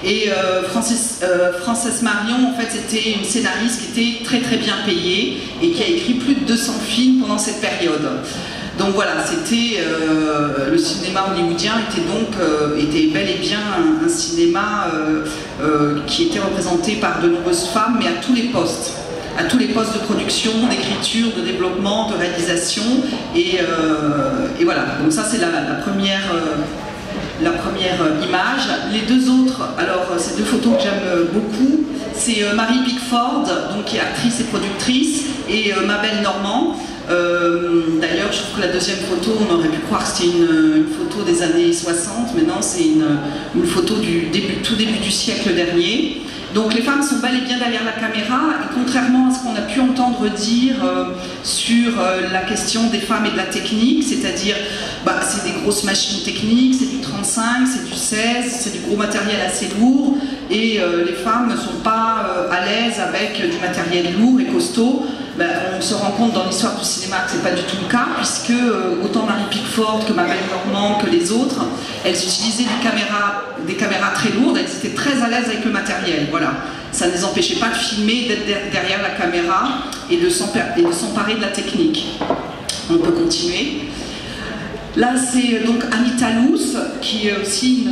Et Frances Marion, en fait, c'était une scénariste qui était très bien payée et qui a écrit plus de 200 films pendant cette période. Donc voilà, c'était le cinéma hollywoodien était bel et bien un cinéma qui était représenté par de nombreuses femmes, mais à tous les postes. À tous les postes de production, d'écriture, de développement, de réalisation. Et voilà, donc ça c'est la première image. Les deux autres, alors c'est deux photos que j'aime beaucoup, c'est Mary Pickford, donc, qui est actrice et productrice, et Mabel Normand. D'ailleurs, je trouve que la deuxième photo, on aurait pu croire que c'était une photo des années 60, mais non, c'est une photo du tout début du siècle dernier. Donc les femmes sont bel et bien derrière la caméra, et contrairement à ce qu'on a pu entendre dire sur la question des femmes et de la technique, c'est-à-dire c'est des grosses machines techniques, c'est du 35, c'est du 16, c'est du gros matériel assez lourd, et les femmes ne sont pas à l'aise avec du matériel lourd et costaud. On se rend compte dans l'histoire du cinéma que c'est pas du tout le cas, puisque autant Mary Pickford que Mabel Normand que les autres, elles utilisaient des caméras très lourdes, elles étaient très à l'aise avec le matériel. Voilà. Ça ne les empêchait pas de filmer, d'être derrière la caméra et de s'emparer de la technique. On peut continuer. Là, c'est donc Anita Loos, qui est aussi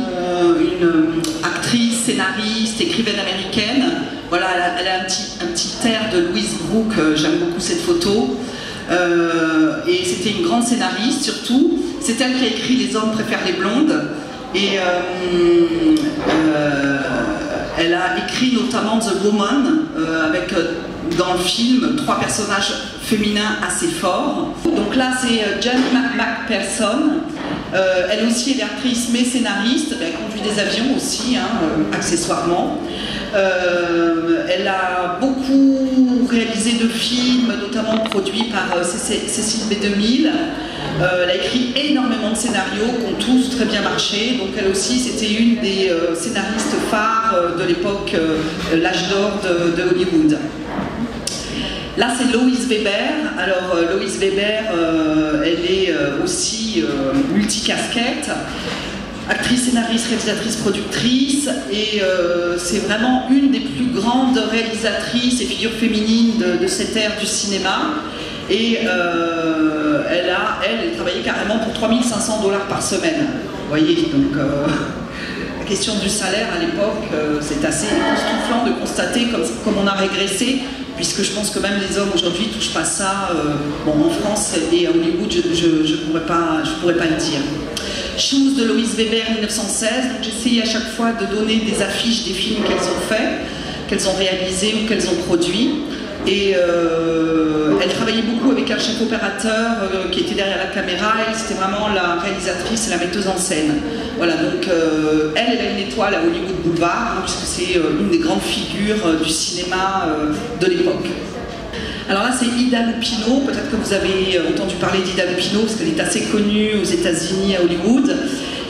une actrice, scénariste, écrivaine américaine. Voilà, elle a un petit air de Louise Brooke, j'aime beaucoup cette photo. Et c'était une grande scénariste surtout. C'est elle qui a écrit Les hommes préfèrent les blondes. Et elle a écrit notamment The Woman, avec dans le film 3 personnages féminins assez forts. Donc là c'est Jane McPherson. Elle aussi est actrice mais scénariste, elle conduit des avions aussi, accessoirement. Elle a beaucoup réalisé de films, notamment produits par Cécile B2000. Elle a écrit énormément de scénarios qui ont tous très bien marché. Donc elle aussi, c'était une des scénaristes phares de l'époque, l'âge d'or de Hollywood. Là, c'est Lois Weber. Alors, Lois Weber, elle est aussi multicasquette. Actrice, scénariste, réalisatrice, productrice, et c'est vraiment une des plus grandes réalisatrices et figures féminines de cette ère du cinéma. Et elle travaillait carrément pour 3 500 $ par semaine. Vous voyez, donc la question du salaire à l'époque, c'est assez époustouflant de constater comme on a régressé, puisque je pense que même les hommes aujourd'hui ne touchent pas ça. Bon, en France et à Hollywood, je pourrais pas le dire. Shoes de Lois Weber 1916, donc j'essayais à chaque fois de donner des affiches des films qu'elles ont fait, qu'elles ont réalisés ou qu'elles ont produits. Et elle travaillait beaucoup avec un chef opérateur qui était derrière la caméra. Elle, c'était vraiment la réalisatrice et la metteuse en scène. Voilà, donc elle a une étoile à Hollywood Boulevard, puisque c'est une des grandes figures du cinéma de l'époque. Alors là, c'est Ida Lupino. Peut-être que vous avez entendu parler d'Ida Lupino, parce qu'elle est assez connue aux États-Unis, à Hollywood.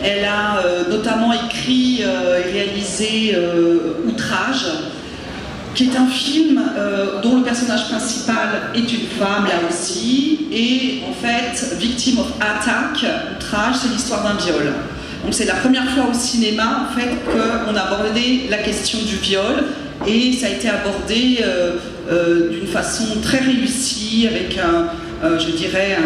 Elle a notamment écrit et réalisé Outrage, qui est un film dont le personnage principal est une femme, là aussi, et en fait, Victim of Attack, Outrage, c'est l'histoire d'un viol. Donc c'est la première fois au cinéma, en fait, qu'on a abordé la question du viol, et ça a été abordé d'une façon très réussie, avec je dirais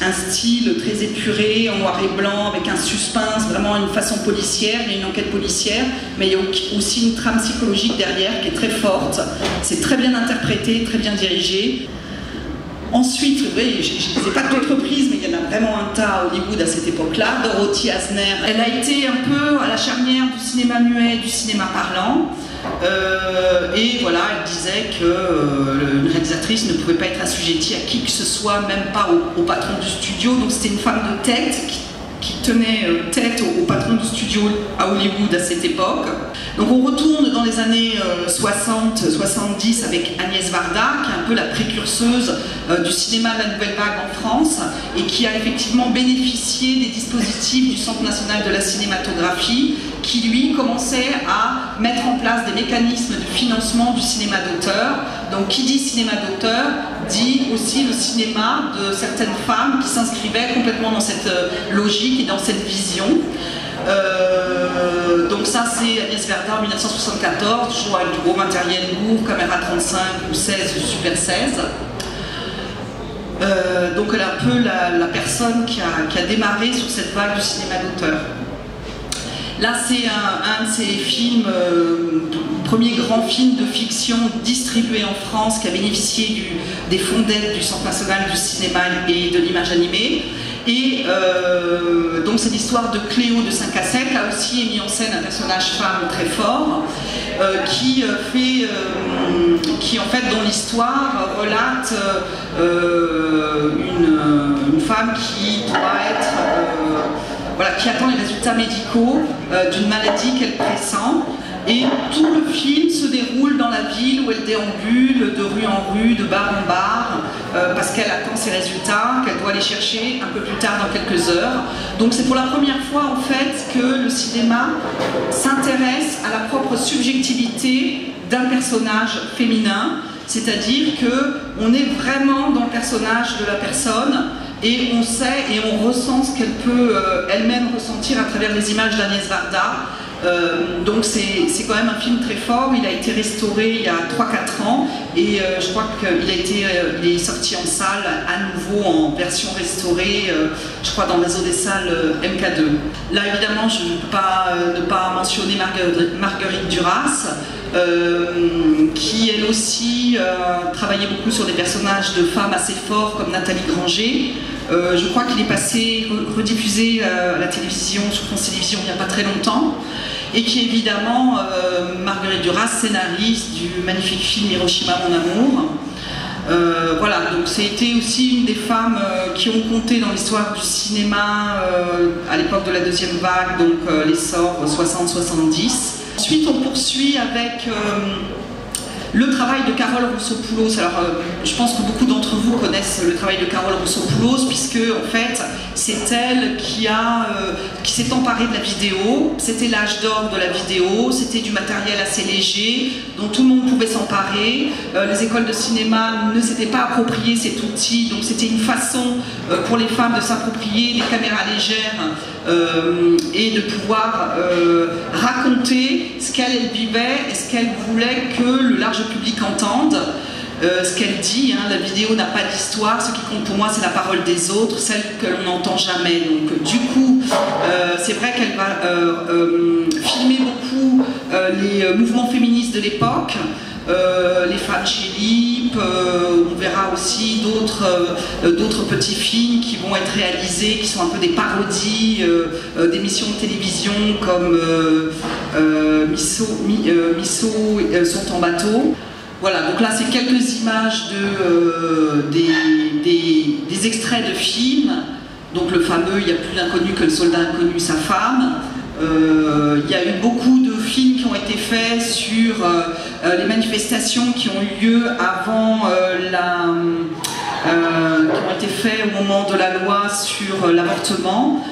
un style très épuré, en noir et blanc, avec un suspense, vraiment une façon policière. Il y a une enquête policière, mais il y a aussi une trame psychologique derrière qui est très forte. C'est très bien interprété, très bien dirigé. Ensuite, je ne sais pas toutes reprises, mais il y en a vraiment un tas à Hollywood à cette époque-là. Dorothy Asner, elle a été un peu à la charnière du cinéma muet et du cinéma parlant. Et voilà, elle disait qu'une réalisatrice ne pouvait pas être assujettie à qui que ce soit, même pas au patron du studio. Donc c'était une femme de tête qui tenait tête au patron du studio à Hollywood à cette époque. Donc on retourne dans les années 60-70 avec Agnès Varda, qui est un peu la précurseuse du cinéma de la Nouvelle Vague en France, et qui a effectivement bénéficié des dispositifs du Centre national de la cinématographie, qui lui commençait à mettre en place des mécanismes de financement du cinéma d'auteur. Donc qui dit cinéma d'auteur dit aussi le cinéma de certaines femmes qui s'inscrivaient complètement dans cette logique et dans cette vision. Donc ça c'est Agnès Varda en 1974, toujours avec du gros matériel lourd, caméra 35 ou 16 ou Super 16. Donc elle est un peu la personne qui a démarré sur cette vague du cinéma d'auteur. Là c'est un de ces films, premier grand film de fiction distribué en France, qui a bénéficié des fonds d'aide du Centre national du cinéma et de l'image animée. Et donc c'est l'histoire de Cléo de 5 à 7, là aussi est mis en scène un personnage femme très fort, qui en fait dans l'histoire relate une femme qui doit être, voilà, qui attend les résultats médicaux d'une maladie qu'elle pressent. Et tout le film se déroule dans la ville où elle déambule de rue en rue, de bar en bar, parce qu'elle attend ses résultats, qu'elle doit aller chercher un peu plus tard dans quelques heures. Donc c'est pour la première fois en fait que le cinéma s'intéresse à la propre subjectivité d'un personnage féminin, c'est-à-dire qu'on est vraiment dans le personnage de la personne, et on sait et on ressent ce qu'elle peut elle-même ressentir à travers les images d'Agnès Varda. Donc c'est quand même un film très fort. Il a été restauré il y a 3-4 ans et je crois qu'il est sorti en salle à nouveau en version restaurée, je crois dans le réseau des salles MK2. Là évidemment je ne peux pas ne pas mentionner Marguerite Duras, qui elle aussi travaillait beaucoup sur des personnages de femmes assez forts comme Nathalie Granger, Je crois qu'il est passé, rediffusé à la télévision, sur France Télévisions, il n'y a pas très longtemps, et qui est évidemment Marguerite Duras, scénariste du magnifique film Hiroshima, mon amour. Voilà, donc c'était aussi une des femmes qui ont compté dans l'histoire du cinéma à l'époque de la deuxième vague, donc l'essor 60-70. Ensuite, on poursuit avec le travail de Carole Roussopoulos. Alors, je pense que beaucoup d'entre vous connaissent le travail de Carole Roussopoulos, puisque en fait, c'est elle qui s'est emparée de la vidéo. C'était l'âge d'or de la vidéo, c'était du matériel assez léger, dont tout le monde pouvait s'emparer. Les écoles de cinéma ne s'étaient pas appropriées cet outil, donc c'était une façon pour les femmes de s'approprier des caméras légères et de pouvoir raconter ce qu'elle vivait et ce qu'elle voulait que le large public entende. Ce qu'elle dit, hein, la vidéo n'a pas d'histoire, ce qui compte pour moi c'est la parole des autres, celle que l'on n'entend jamais. Donc du coup, c'est vrai qu'elle va filmer beaucoup les mouvements féministes de l'époque, les femmes chez Lip, on verra aussi d'autres petits films qui vont être réalisés, qui sont un peu des parodies d'émissions de télévision comme Misso sont en bateau. Voilà, donc là c'est quelques images des extraits de films. Donc le fameux « Il n'y a plus d'inconnu que le soldat inconnu, sa femme ». Il y a eu beaucoup de films qui ont été faits sur les manifestations qui ont eu lieu avant qui ont été faits au moment de la loi sur l'avortement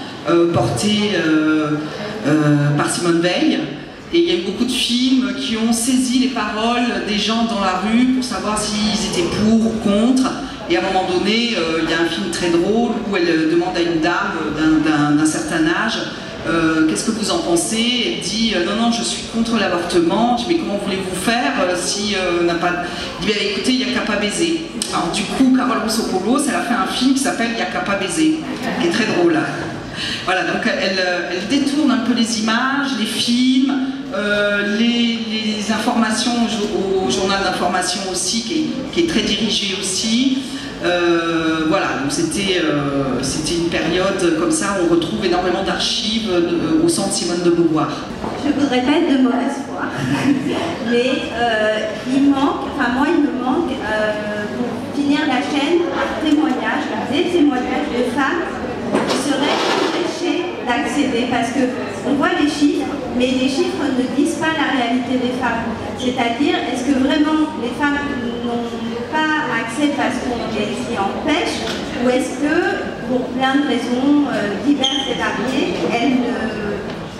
portée par Simone Veil. Et il y a eu beaucoup de films qui ont saisi les paroles des gens dans la rue pour savoir s'ils étaient pour ou contre. Et à un moment donné, il y a un film très drôle où elle demande à une dame d'un certain âge qu'est-ce que vous en pensez? Elle dit non, je suis contre l'avortement. Je dis mais comment voulez-vous faire si on n'a pas... Elle dit écoutez, il n'y a qu'à pas baiser. Alors du coup, Carole Roussopoulos, elle a fait un film qui s'appelle Il n'y a qu'à pas baiser, qui est très drôle. Voilà, donc elle détourne un peu les images, les films, les informations au journal d'information aussi, qui est très dirigé aussi. Voilà, donc c'était une période comme ça où on retrouve énormément d'archives au centre Simone de Beauvoir. Je ne voudrais pas être de mauvaise foi, mais il me manque, pour finir la chaîne, des témoignages de femmes qui seraient empêchées d'accéder, parce qu'on voit les chiffres, mais les chiffres ne disent pas la réalité des femmes. C'est-à-dire, est-ce que vraiment les femmes n'ont pas accès parce qu'on les y empêche, ou est-ce que, pour plein de raisons diverses et variées,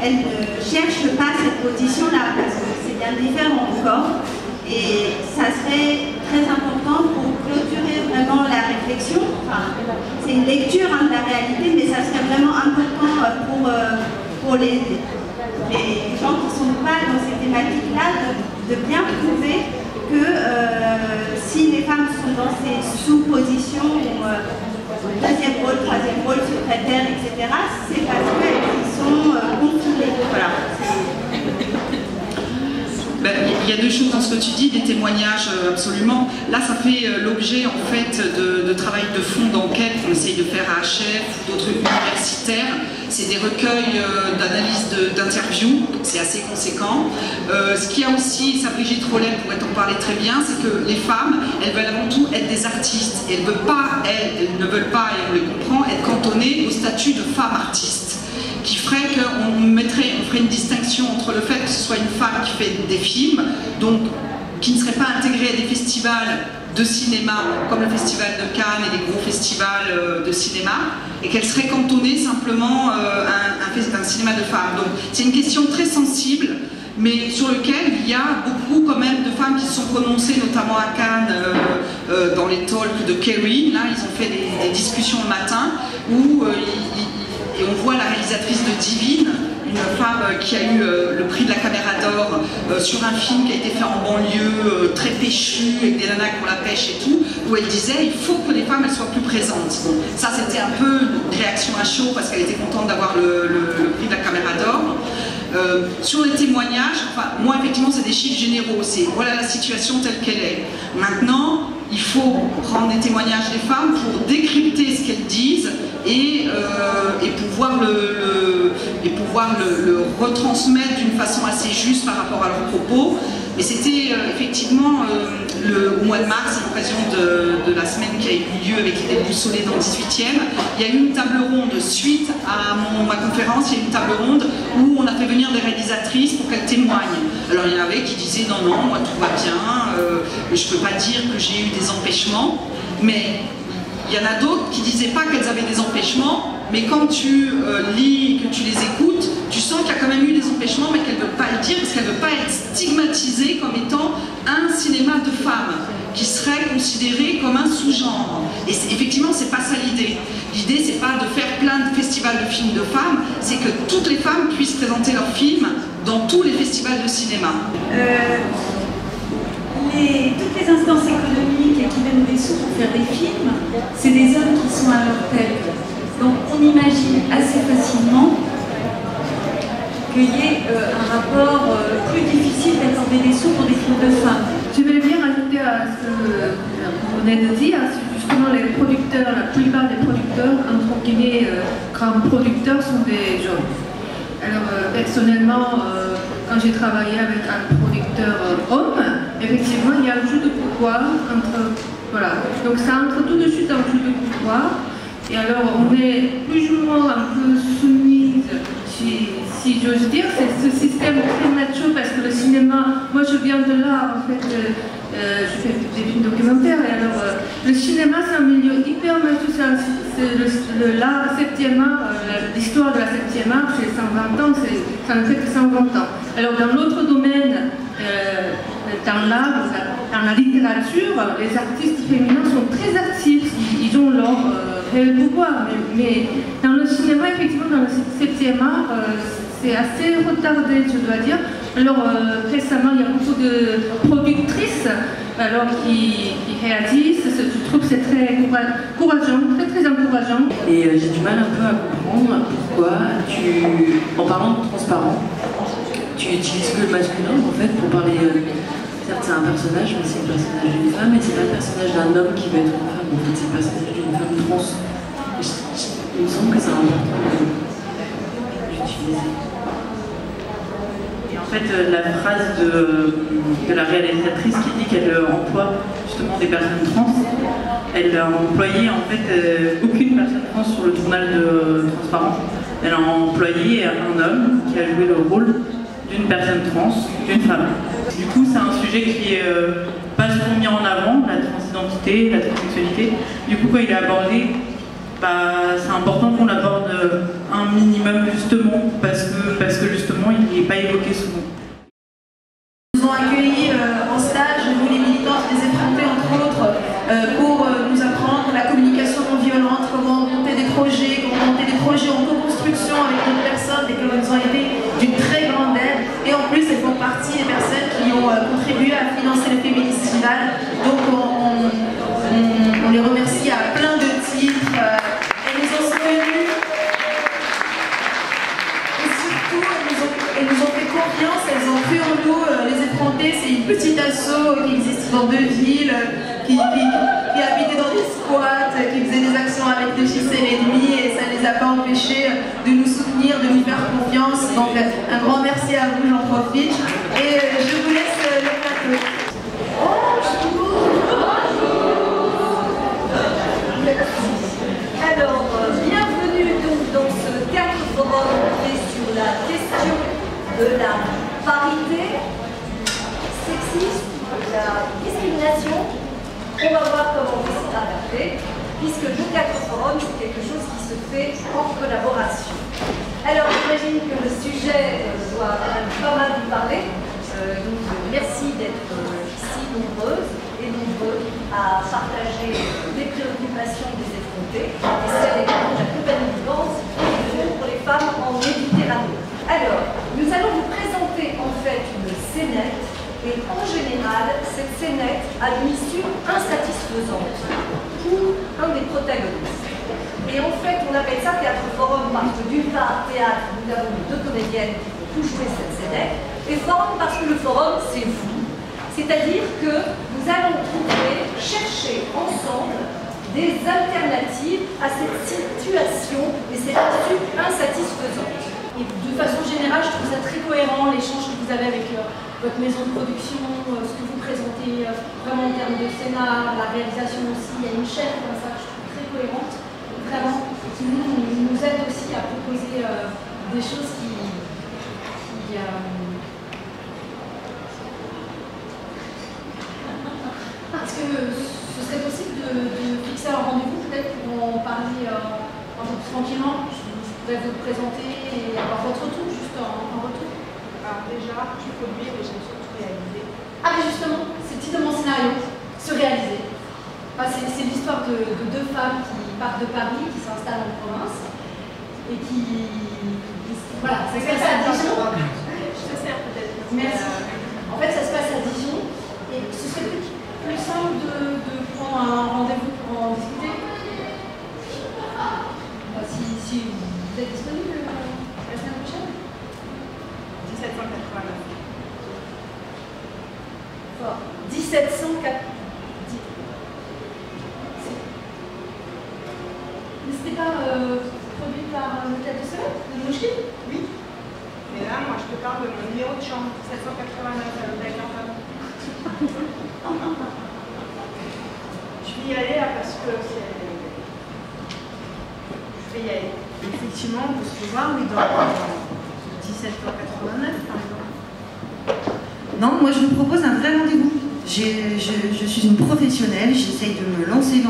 elles ne cherchent pas cette position-là, parce que c'est bien différent encore. Et ça serait très important pour clôturer vraiment la réflexion. Enfin, c'est une lecture de la réalité, mais ça serait vraiment important pour les gens qui ne sont pas dans ces thématiques-là de bien prouver que si les femmes sont dans ces sous-positions, deuxième rôle, troisième rôle, secrétaire, etc., c'est parce qu'elles sont confinées. Voilà. Il y a deux choses dans ce que tu dis, des témoignages absolument. Là, ça fait l'objet en fait de travail de fond d'enquête qu'on essaye de faire à HF ou d'autres universitaires. C'est des recueils d'analyse d'interviews, c'est assez conséquent. Ce qu'il y a aussi, ça Brigitte Rollet pourrait en parler très bien, c'est que les femmes, elles veulent avant tout être des artistes. Et elles ne veulent pas, et on les comprend, être cantonnées au statut de femme artiste. Qui ferait qu'on ferait une distinction entre le fait que ce soit une femme qui fait des films, donc qui ne serait pas intégrée à des festivals de cinéma, comme le festival de Cannes et des gros festivals de cinéma, et qu'elle serait cantonnée simplement à un cinéma de femmes. Donc c'est une question très sensible, mais sur lequel il y a beaucoup quand même de femmes qui se sont prononcées, notamment à Cannes, dans les talks de Kerry. Là, ils ont fait des discussions le matin, où et on voit la réalisatrice de Divine, une femme qui a eu le prix de la Caméra d'Or sur un film qui a été fait en banlieue, très péchu, avec des nanas qui ont la pêche et tout, où elle disait il faut que les femmes elles soient plus présentes. Donc, ça c'était un peu une réaction à chaud parce qu'elle était contente d'avoir le prix de la Caméra d'Or. Sur les témoignages, enfin, moi effectivement c'est des chiffres généraux, c'est voilà la situation telle qu'elle est. Maintenant, il faut prendre des témoignages des femmes pour décrypter ce qu'elles disent et pouvoir le retransmettre d'une façon assez juste par rapport à leurs propos. Et c'était effectivement au mois de mars, à l'occasion de la semaine qui a eu lieu avec les déboussolés dans le 18e, il y a eu une table ronde suite à ma conférence, il y a eu une table ronde où on a fait venir des réalisatrices pour qu'elles témoignent. Alors il y en avait qui disaient non, moi tout va bien, je ne peux pas dire que j'ai eu des empêchements, mais il y en a d'autres qui ne disaient pas qu'elles avaient des empêchements, mais quand tu lis, que tu les écoutes, tu sens qu'il y a quand même eu des empêchements, mais qu'elles ne veulent pas le dire parce qu'elles ne veulent pas être stigmatisées comme étant un cinéma de femmes, qui serait considéré comme un sous-genre. Et effectivement, c'est pas ça l'idée. L'idée, c'est pas de faire plein de festivals de films de femmes, c'est que toutes les femmes puissent présenter leurs films dans tous les festivals de cinéma. Toutes les instances économiques qui donnent des sous pour faire des films, c'est des hommes qui sont à leur tête. Donc on imagine assez facilement qu'il y ait un rapport plus difficile d'accorder des sous pour des films de femmes. Je vais bien rajouter à ce que vous venez de dire, c'est justement les producteurs, la plupart des producteurs, entre guillemets, grands producteurs sont des hommes. Alors personnellement, quand j'ai travaillé avec un producteur homme, effectivement il y a un jeu de pouvoir entre... Voilà, donc ça entre tout de suite dans le jeu de pouvoir. Et alors on est plus ou moins un peu soumise, si j'ose dire, c'est ce système très macho parce que le cinéma, moi je viens de là en fait, je fais des films documentaires et alors le cinéma c'est un milieu hyper macho, c'est l'art 7e art, l'histoire de la 7e art c'est 120 ans, ça ne fait que 120 ans. Alors dans l'autre domaine, dans l'art, dans la littérature, les artistes féminins sont très actifs, ils ont leur réel pouvoir, mais dans le cinéma, effectivement, dans le 7e art, c'est assez retardé, je dois dire. Alors récemment, il y a beaucoup de productrices alors, qui réalisent, je trouve que c'est très encourageant, très encourageant. Et j'ai du mal un peu à comprendre pourquoi en parlant de transparent, tu utilises que le masculin en fait pour parler. Certes, c'est un personnage, mais c'est le personnage d'une femme, et c'est pas le personnage d'un homme qui va être une femme, en fait, c'est le personnage d'une femme trans. Il me semble que c'est important d'utiliser. Et en fait, la phrase de la réalisatrice qui dit qu'elle emploie justement des personnes trans, elle a employé en fait aucune personne trans sur le tournage de Transparent. Elle a employé un homme qui a joué le rôle d'une personne trans, d'une femme. Du coup, c'est un sujet qui est pas souvent mis en avant, la transidentité, la transsexualité. Du coup, quand il est abordé, c'est important qu'on l'aborde un minimum justement, parce que justement, il n'est pas évoqué souvent. Nous avons accueilli en stage, nous les militantes des effrontés entre autres, pour nous apprendre la communication non violente, comment monter des projets en co-construction avec d'autres personnes, et qu'elles ont été d'une très grande aide. Et en plus, elles font partie des personnes qui ont contribué à financer le Féministival. Donc on les remercie à plein de titres. Elles nous ont soutenus. Et surtout, elles nous ont fait confiance. Elles ont cru en nous. Les effrontés, c'est une petite asso qui existe dans 2 villes, qui habitait dans des squats, qui faisait des actions avec des ficelles et demi, et ça ne les a pas empêchés de nous soutenir, de nous faire confiance. Donc un grand merci à vous, j'en profite. Et je vous laisse le plateau. Alors, bienvenue donc dans ce théâtre forum qui est sur la question de la parité, sexisme, la discrimination. On va voir comment on peut s'y adapter, puisque le théâtre forum, c'est quelque chose qui se fait en collaboration. Alors, j'imagine que le sujet doit quand même pas mal vous parler. Donc, merci d'être ici nombreuses et nombreux à partager les préoccupations des effrontés et celles également de la compagnie vivante pour les femmes en Méditerranée. Alors, nous allons vous présenter en fait une scénette. Et en général, cette scénette a une issue insatisfaisante pour un des protagonistes. Et en fait, on appelle ça théâtre forum parce que d'une part, théâtre, nous avons 2 comédiennes qui vont tout jouer cette scénette, et forum parce que le forum, c'est vous. C'est-à-dire que nous allons chercher ensemble des alternatives à cette situation et cette attitude insatisfaisante. Et de façon générale, je trouve ça très cohérent, l'échange que vous avez avec votre maison de production, ce que vous présentez vraiment en termes de scénar, la réalisation aussi, il y a une chaîne comme ça que je trouve très cohérente, vraiment, qui nous aide aussi à proposer des choses qui est-ce que ce serait possible de fixer un rendez-vous peut-être pour en parler un peu plus tranquillement? Je pourrais vous présenter et avoir votre retour, juste en retour. Alors déjà, je produis et j'aime surtout réaliser. Ah mais justement, c'est le titre de mon scénario, se réaliser. Enfin, c'est l'histoire de deux femmes qui partent de Paris, qui s'installent en province et qui voilà, ça se passe à Dijon. Je te sers peut-être. Merci. En fait, ça se passe à Dijon et ce serait peut-être plus simple de prendre un rendez-vous pour en discuter. Si vous êtes disponible la semaine prochaine. 1789. Fort. 1704. Mais c'était pas produit par l'hôtel de Soleil, de Mouchkine? Oui. Mais là, moi, je te parle de mon numéro de chambre, 789 à l'hôtel Quentin. Je vais y aller là parce que c'est... Je vais y aller. Effectivement, on peut se voir, oui, dans 1789 par exemple. Non, moi je vous propose un vrai rendez-vous. Je suis une professionnelle, j'essaye de me lancer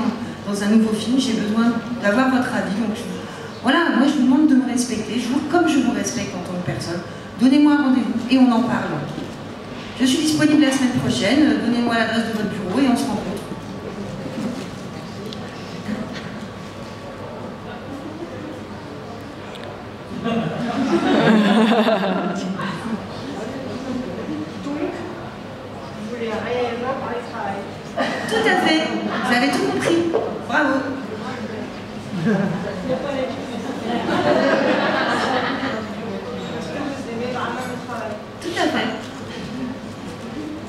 dans un nouveau film, j'ai besoin d'avoir votre avis. Donc voilà, moi je vous demande de me respecter, comme je vous respecte en tant que personne. Donnez-moi un rendez-vous et on en parle. Je suis disponible la semaine prochaine, donnez-moi l'adresse de votre bureau et on se rencontre. Vous voulez réellement parler de travail? Tout à fait, vous avez tout compris. Bravo. Est-ce que vous aimez vraiment le travail? Tout à fait.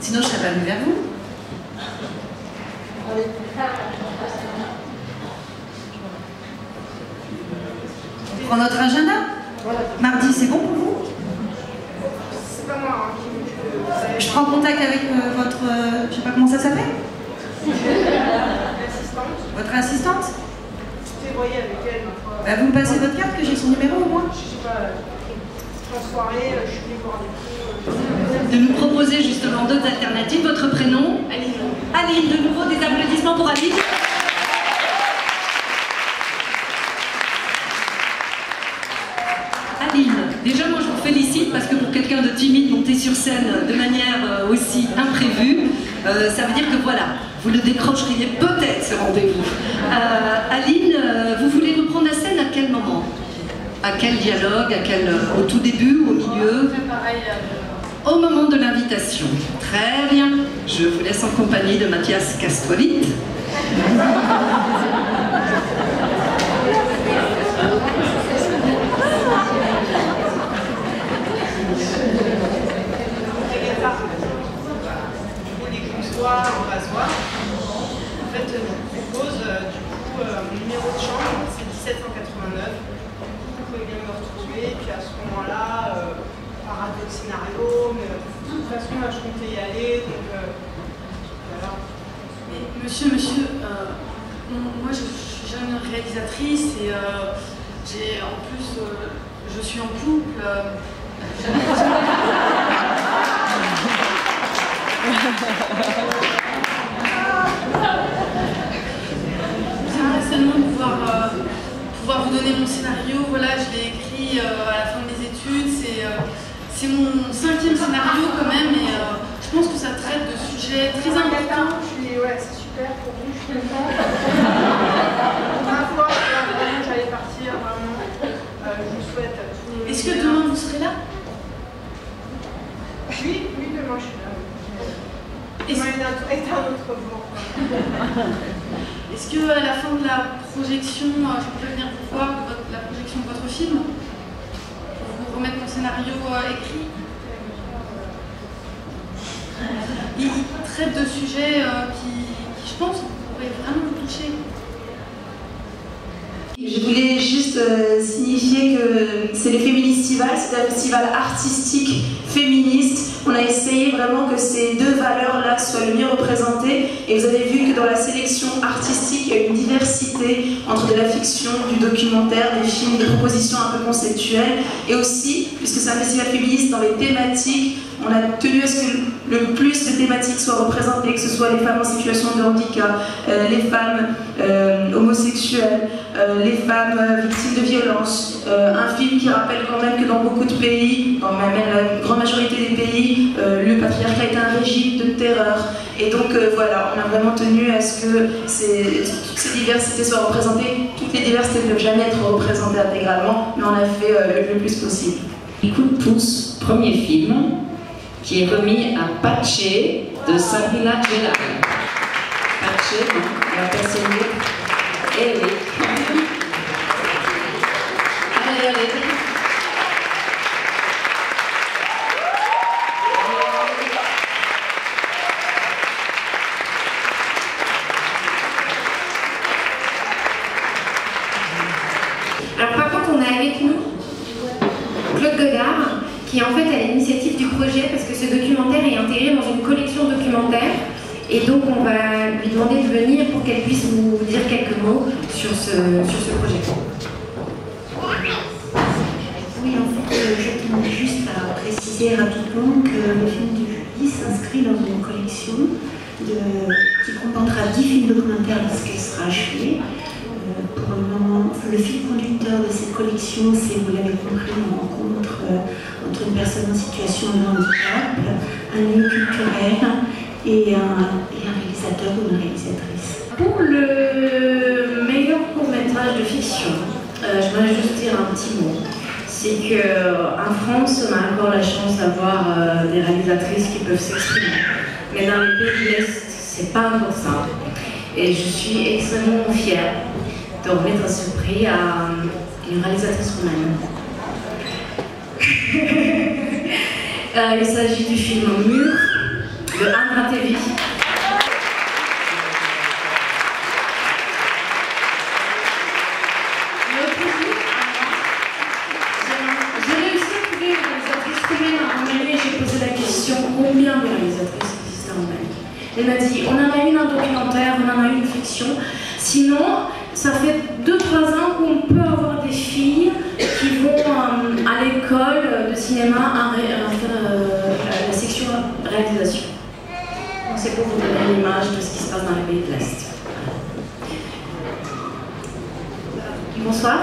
Sinon je ne serais pas venue vers vous. On prend notre agenda. Mardi, c'est bon pour vous? C'est pas moi qui me... Je prends contact avec votre... je sais pas comment ça s'appelle? L'assistante. Votre assistante? Tu voyez avec elle. Bah, vous me passez votre carte, que j'ai son numéro au moins? Je sais pas, en soirée, je suis venue voir des coups. De nous proposer justement d'autres alternatives. Votre prénom? Aline. Aline, de nouveau des applaudissements pour Aline. Aline, déjà moi je vous félicite parce que pour quelqu'un de timide, monter sur scène de manière aussi imprévue, ça veut dire que voilà, vous le décrocheriez peut-être ce rendez-vous. Aline, vous voulez reprendre la scène à quel moment? À quel dialogue? Au tout début ou au milieu? Au moment de l'invitation. Très bien. Je vous laisse en compagnie de Mathias Kastuavit. On va se voir. En fait, on propose du coup mon numéro de chambre, c'est 1789. Vous pouvez bien me retrouver. Et puis à ce moment-là, par rapport au scénario, mais de toute façon, là, je comptais y aller. Donc voilà. Mais monsieur, moi je suis jeune réalisatrice et en plus je suis en couple. J'aimerais seulement pouvoir vous donner mon scénario. Voilà, je l'ai écrit à la fin de mes études. C'est mon 5e scénario quand même et je pense que ça traite de sujets très importants. Ouais, c'est super pour vous, je suis contente. Ma foi, vraiment, j'allais partir, vraiment. Je vous souhaite tout. Est-ce que demain vous serez là? Oui, demain je suis là. Demain est un autre jour. Est-ce que à la fin de la projection, je pourrais venir vous voir la projection de votre film? Pour vous remettre mon scénario écrit? Il traite de sujets qui, je pense, pourraient vraiment vous toucher. Je voulais juste signifier que c'est le Féministival, c'est un festival artistique féministe. On a essayé vraiment que ces deux valeurs-là soient le mieux représentées, et vous avez vu que dans la sélection artistique, il y a une diversité entre de la fiction, du documentaire, des films, des propositions un peu conceptuelles, et aussi, puisque c'est un festival féministe, dans les thématiques, on a tenu à ce que le plus de thématiques soient représentées, que ce soit les femmes en situation de handicap, les femmes homosexuelles, les femmes victimes de violences. Un film qui rappelle quand même que dans beaucoup de pays, dans même la grande majorité des pays, le patriarcat est un régime de terreur. Et donc voilà, on a vraiment tenu à ce que toutes ces diversités soient représentées. Toutes les diversités ne peuvent jamais être représentées intégralement, mais on a fait le plus possible. Écoute tous, premier film qui est remis à Pache de Sabrina Gellar. Pache, non, la personne libre. Eh oui. Allez, allez. Alors par contre, on a avec nous Claude Godard, qui est en fait à l'initiative du projet, parce que ce documentaire est intégré dans une collection documentaire, et donc on va lui demander de venir pour qu'elle puisse vous dire quelques mots sur ce projet. Oui, en fait, je tenais juste à préciser rapidement que le film de Julie s'inscrit dans une collection qui comprendra 10 films documentaires lorsqu'elle sera achevée. Pour le moment, le fil conducteur de cette collection, c'est, vous l'avez compris, une rencontre entre une personne en situation de handicap, un lieu culturel et un réalisateur ou une réalisatrice. Pour le meilleur court-métrage de fiction, je voudrais juste dire un petit mot. C'est qu'en France, on a encore la chance d'avoir des réalisatrices qui peuvent s'exprimer. Mais dans les pays de l'Est, c'est pas encore ça. Et je suis extrêmement fière de remettre ce prix à une réalisatrice roumaine. Il s'agit du film Mur de Andra Tevi. J'ai réussi à trouver une réalisatrice roumaine en Roumanie et j'ai posé la question combien de réalisatrices existent en Roumanie. Elle m'a dit on en a une en documentaire, on en a une fiction. Sinon, ça fait 2-3 ans qu'on peut avoir des filles qui vont à l'école de cinéma faire la section réalisation. Donc c'est pour vous donner une image de ce qui se passe dans les pays de l'Est. Bonsoir.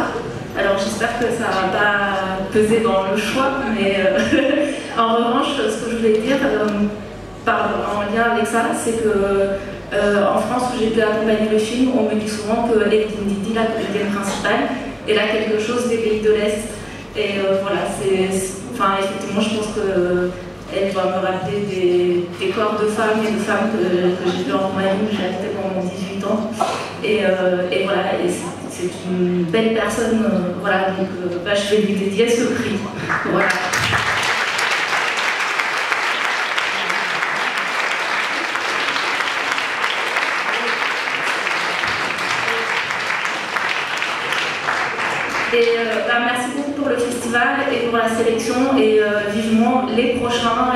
Alors j'espère que ça ne va pas peser dans le choix, mais en revanche, ce que je voulais dire en lien avec ça, c'est que en France, où j'ai pu accompagner le film, on me dit souvent que Lady Ndidi, la comédienne principale, elle a quelque chose des pays de l'Est. Et voilà, enfin, effectivement, je pense qu'elle va me rappeler des corps de femmes et de femmes que j'ai vu en Roumanie, où j'ai habité pendant 18 ans. Et voilà, et c'est une belle personne. Voilà, donc je vais lui dédier ce prix. Voilà. Et merci beaucoup pour le festival et pour la sélection et vivement les prochains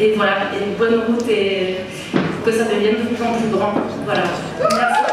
et voilà, et bonne route et que ça devienne de plus en plus grand. Voilà. Merci.